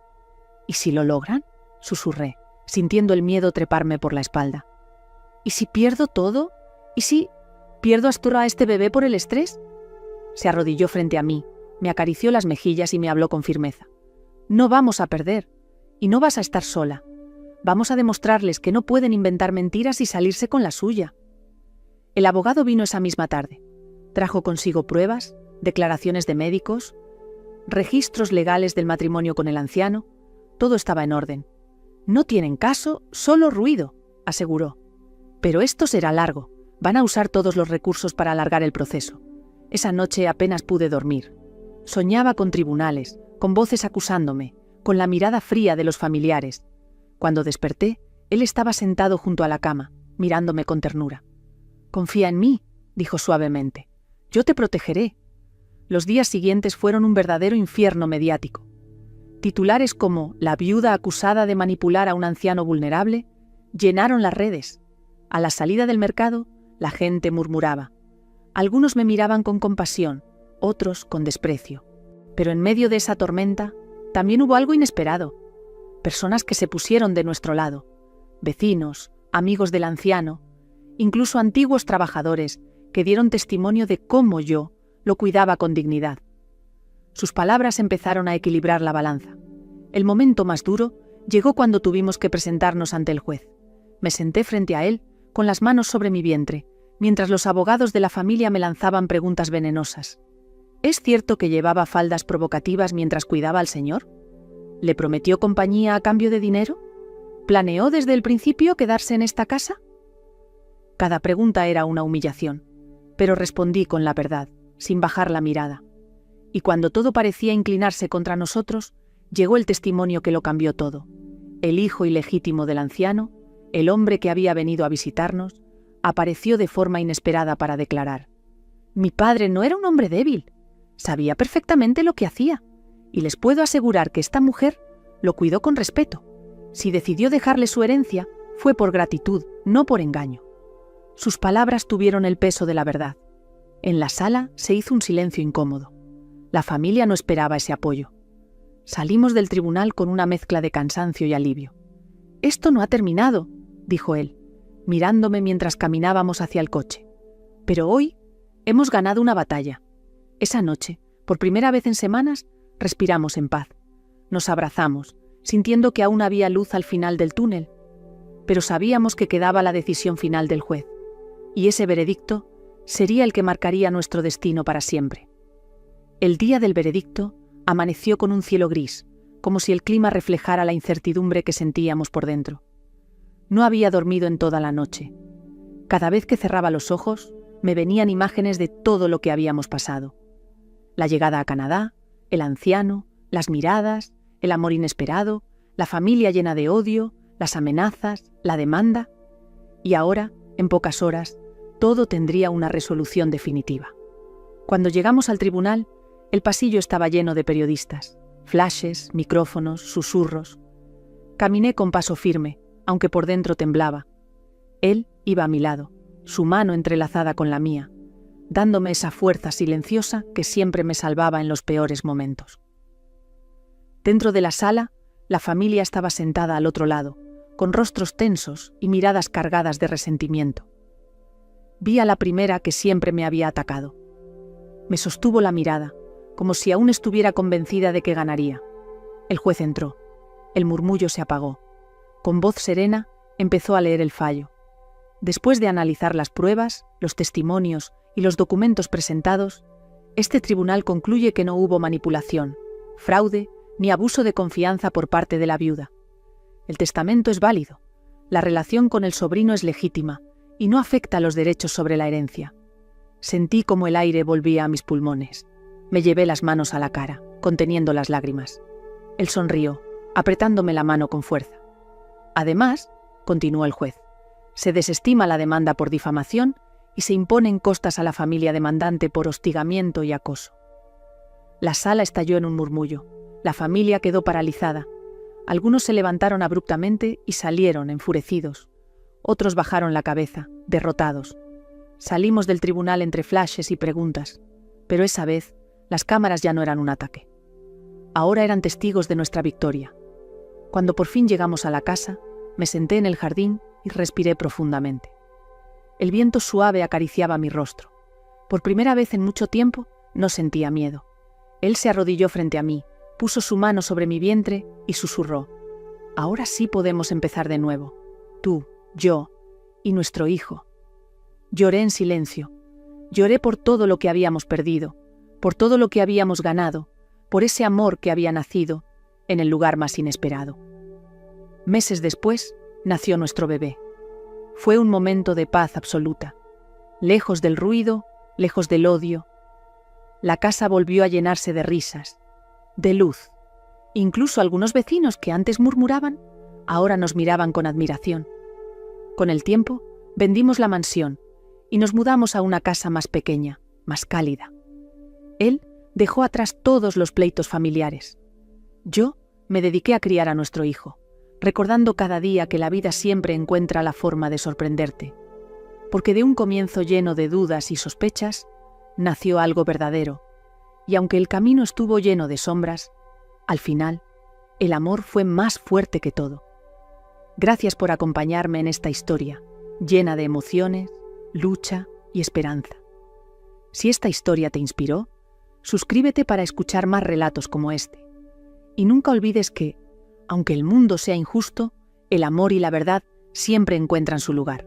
«¿Y si lo logran?», susurré, sintiendo el miedo treparme por la espalda. «¿Y si pierdo todo? ¿Y si pierdo a este bebé por el estrés?». Se arrodilló frente a mí, me acarició las mejillas y me habló con firmeza. «No vamos a perder, y no vas a estar sola. Vamos a demostrarles que no pueden inventar mentiras y salirse con la suya». El abogado vino esa misma tarde. Trajo consigo pruebas, declaraciones de médicos, registros legales del matrimonio con el anciano. Todo estaba en orden. «No tienen caso, solo ruido», aseguró. «Pero esto será largo. Van a usar todos los recursos para alargar el proceso». Esa noche apenas pude dormir. Soñaba con tribunales, con voces acusándome, con la mirada fría de los familiares. Cuando desperté, él estaba sentado junto a la cama, mirándome con ternura. «Confía en mí», dijo suavemente. «Yo te protegeré». Los días siguientes fueron un verdadero infierno mediático. Titulares como «La viuda acusada de manipular a un anciano vulnerable» llenaron las redes. A la salida del mercado, la gente murmuraba. Algunos me miraban con compasión, otros con desprecio. Pero en medio de esa tormenta, también hubo algo inesperado. Personas que se pusieron de nuestro lado. Vecinos, amigos del anciano, incluso antiguos trabajadores que dieron testimonio de cómo yo lo cuidaba con dignidad. Sus palabras empezaron a equilibrar la balanza. El momento más duro llegó cuando tuvimos que presentarnos ante el juez. Me senté frente a él, con las manos sobre mi vientre, mientras los abogados de la familia me lanzaban preguntas venenosas. ¿Es cierto que llevaba faldas provocativas mientras cuidaba al señor? ¿Le prometió compañía a cambio de dinero? ¿Planeó desde el principio quedarse en esta casa? Cada pregunta era una humillación, pero respondí con la verdad, sin bajar la mirada. Y cuando todo parecía inclinarse contra nosotros, llegó el testimonio que lo cambió todo. El hijo ilegítimo del anciano, el hombre que había venido a visitarnos, apareció de forma inesperada para declarar. Mi padre no era un hombre débil, sabía perfectamente lo que hacía, y les puedo asegurar que esta mujer lo cuidó con respeto. Si decidió dejarle su herencia, fue por gratitud, no por engaño. Sus palabras tuvieron el peso de la verdad. En la sala se hizo un silencio incómodo. La familia no esperaba ese apoyo. Salimos del tribunal con una mezcla de cansancio y alivio. «Esto no ha terminado», dijo él, mirándome mientras caminábamos hacia el coche. «Pero hoy hemos ganado una batalla». Esa noche, por primera vez en semanas, respiramos en paz. Nos abrazamos, sintiendo que aún había luz al final del túnel. Pero sabíamos que quedaba la decisión final del juez. Y ese veredicto sería el que marcaría nuestro destino para siempre. El día del veredicto amaneció con un cielo gris, como si el clima reflejara la incertidumbre que sentíamos por dentro. No había dormido en toda la noche. Cada vez que cerraba los ojos, me venían imágenes de todo lo que habíamos pasado. La llegada a Canadá, el anciano, las miradas, el amor inesperado, la familia llena de odio, las amenazas, la demanda. Y ahora, en pocas horas, todo tendría una resolución definitiva. Cuando llegamos al tribunal, el pasillo estaba lleno de periodistas, flashes, micrófonos, susurros. Caminé con paso firme, aunque por dentro temblaba. Él iba a mi lado, su mano entrelazada con la mía, dándome esa fuerza silenciosa que siempre me salvaba en los peores momentos. Dentro de la sala, la familia estaba sentada al otro lado, con rostros tensos y miradas cargadas de resentimiento. Vi a la primera que siempre me había atacado. Me sostuvo la mirada, como si aún estuviera convencida de que ganaría. El juez entró. El murmullo se apagó. Con voz serena, empezó a leer el fallo. Después de analizar las pruebas, los testimonios y los documentos presentados, este tribunal concluye que no hubo manipulación, fraude ni abuso de confianza por parte de la viuda. El testamento es válido, la relación con el sobrino es legítima y no afecta a los derechos sobre la herencia. Sentí como el aire volvía a mis pulmones. Me llevé las manos a la cara, conteniendo las lágrimas. Él sonrió, apretándome la mano con fuerza. Además, continuó el juez, se desestima la demanda por difamación y se imponen costas a la familia demandante por hostigamiento y acoso. La sala estalló en un murmullo. La familia quedó paralizada. Algunos se levantaron abruptamente y salieron enfurecidos. Otros bajaron la cabeza, derrotados. Salimos del tribunal entre flashes y preguntas, pero esa vez las cámaras ya no eran un ataque. Ahora eran testigos de nuestra victoria. Cuando por fin llegamos a la casa, me senté en el jardín y respiré profundamente. El viento suave acariciaba mi rostro. Por primera vez en mucho tiempo no sentía miedo. Él se arrodilló frente a mí, puso su mano sobre mi vientre y susurró: «Ahora sí podemos empezar de nuevo. Tú, yo y nuestro hijo». Lloré en silencio. Lloré por todo lo que habíamos perdido, por todo lo que habíamos ganado, por ese amor que había nacido en el lugar más inesperado. Meses después, nació nuestro bebé. Fue un momento de paz absoluta. Lejos del ruido, lejos del odio. La casa volvió a llenarse de risas, de luz. Incluso algunos vecinos que antes murmuraban, ahora nos miraban con admiración. Con el tiempo, vendimos la mansión y nos mudamos a una casa más pequeña, más cálida. Él dejó atrás todos los pleitos familiares. Yo me dediqué a criar a nuestro hijo, recordando cada día que la vida siempre encuentra la forma de sorprenderte, porque de un comienzo lleno de dudas y sospechas, nació algo verdadero, y aunque el camino estuvo lleno de sombras, al final, el amor fue más fuerte que todo. Gracias por acompañarme en esta historia, llena de emociones, lucha y esperanza. Si esta historia te inspiró, suscríbete para escuchar más relatos como este. Y nunca olvides que, aunque el mundo sea injusto, el amor y la verdad siempre encuentran su lugar.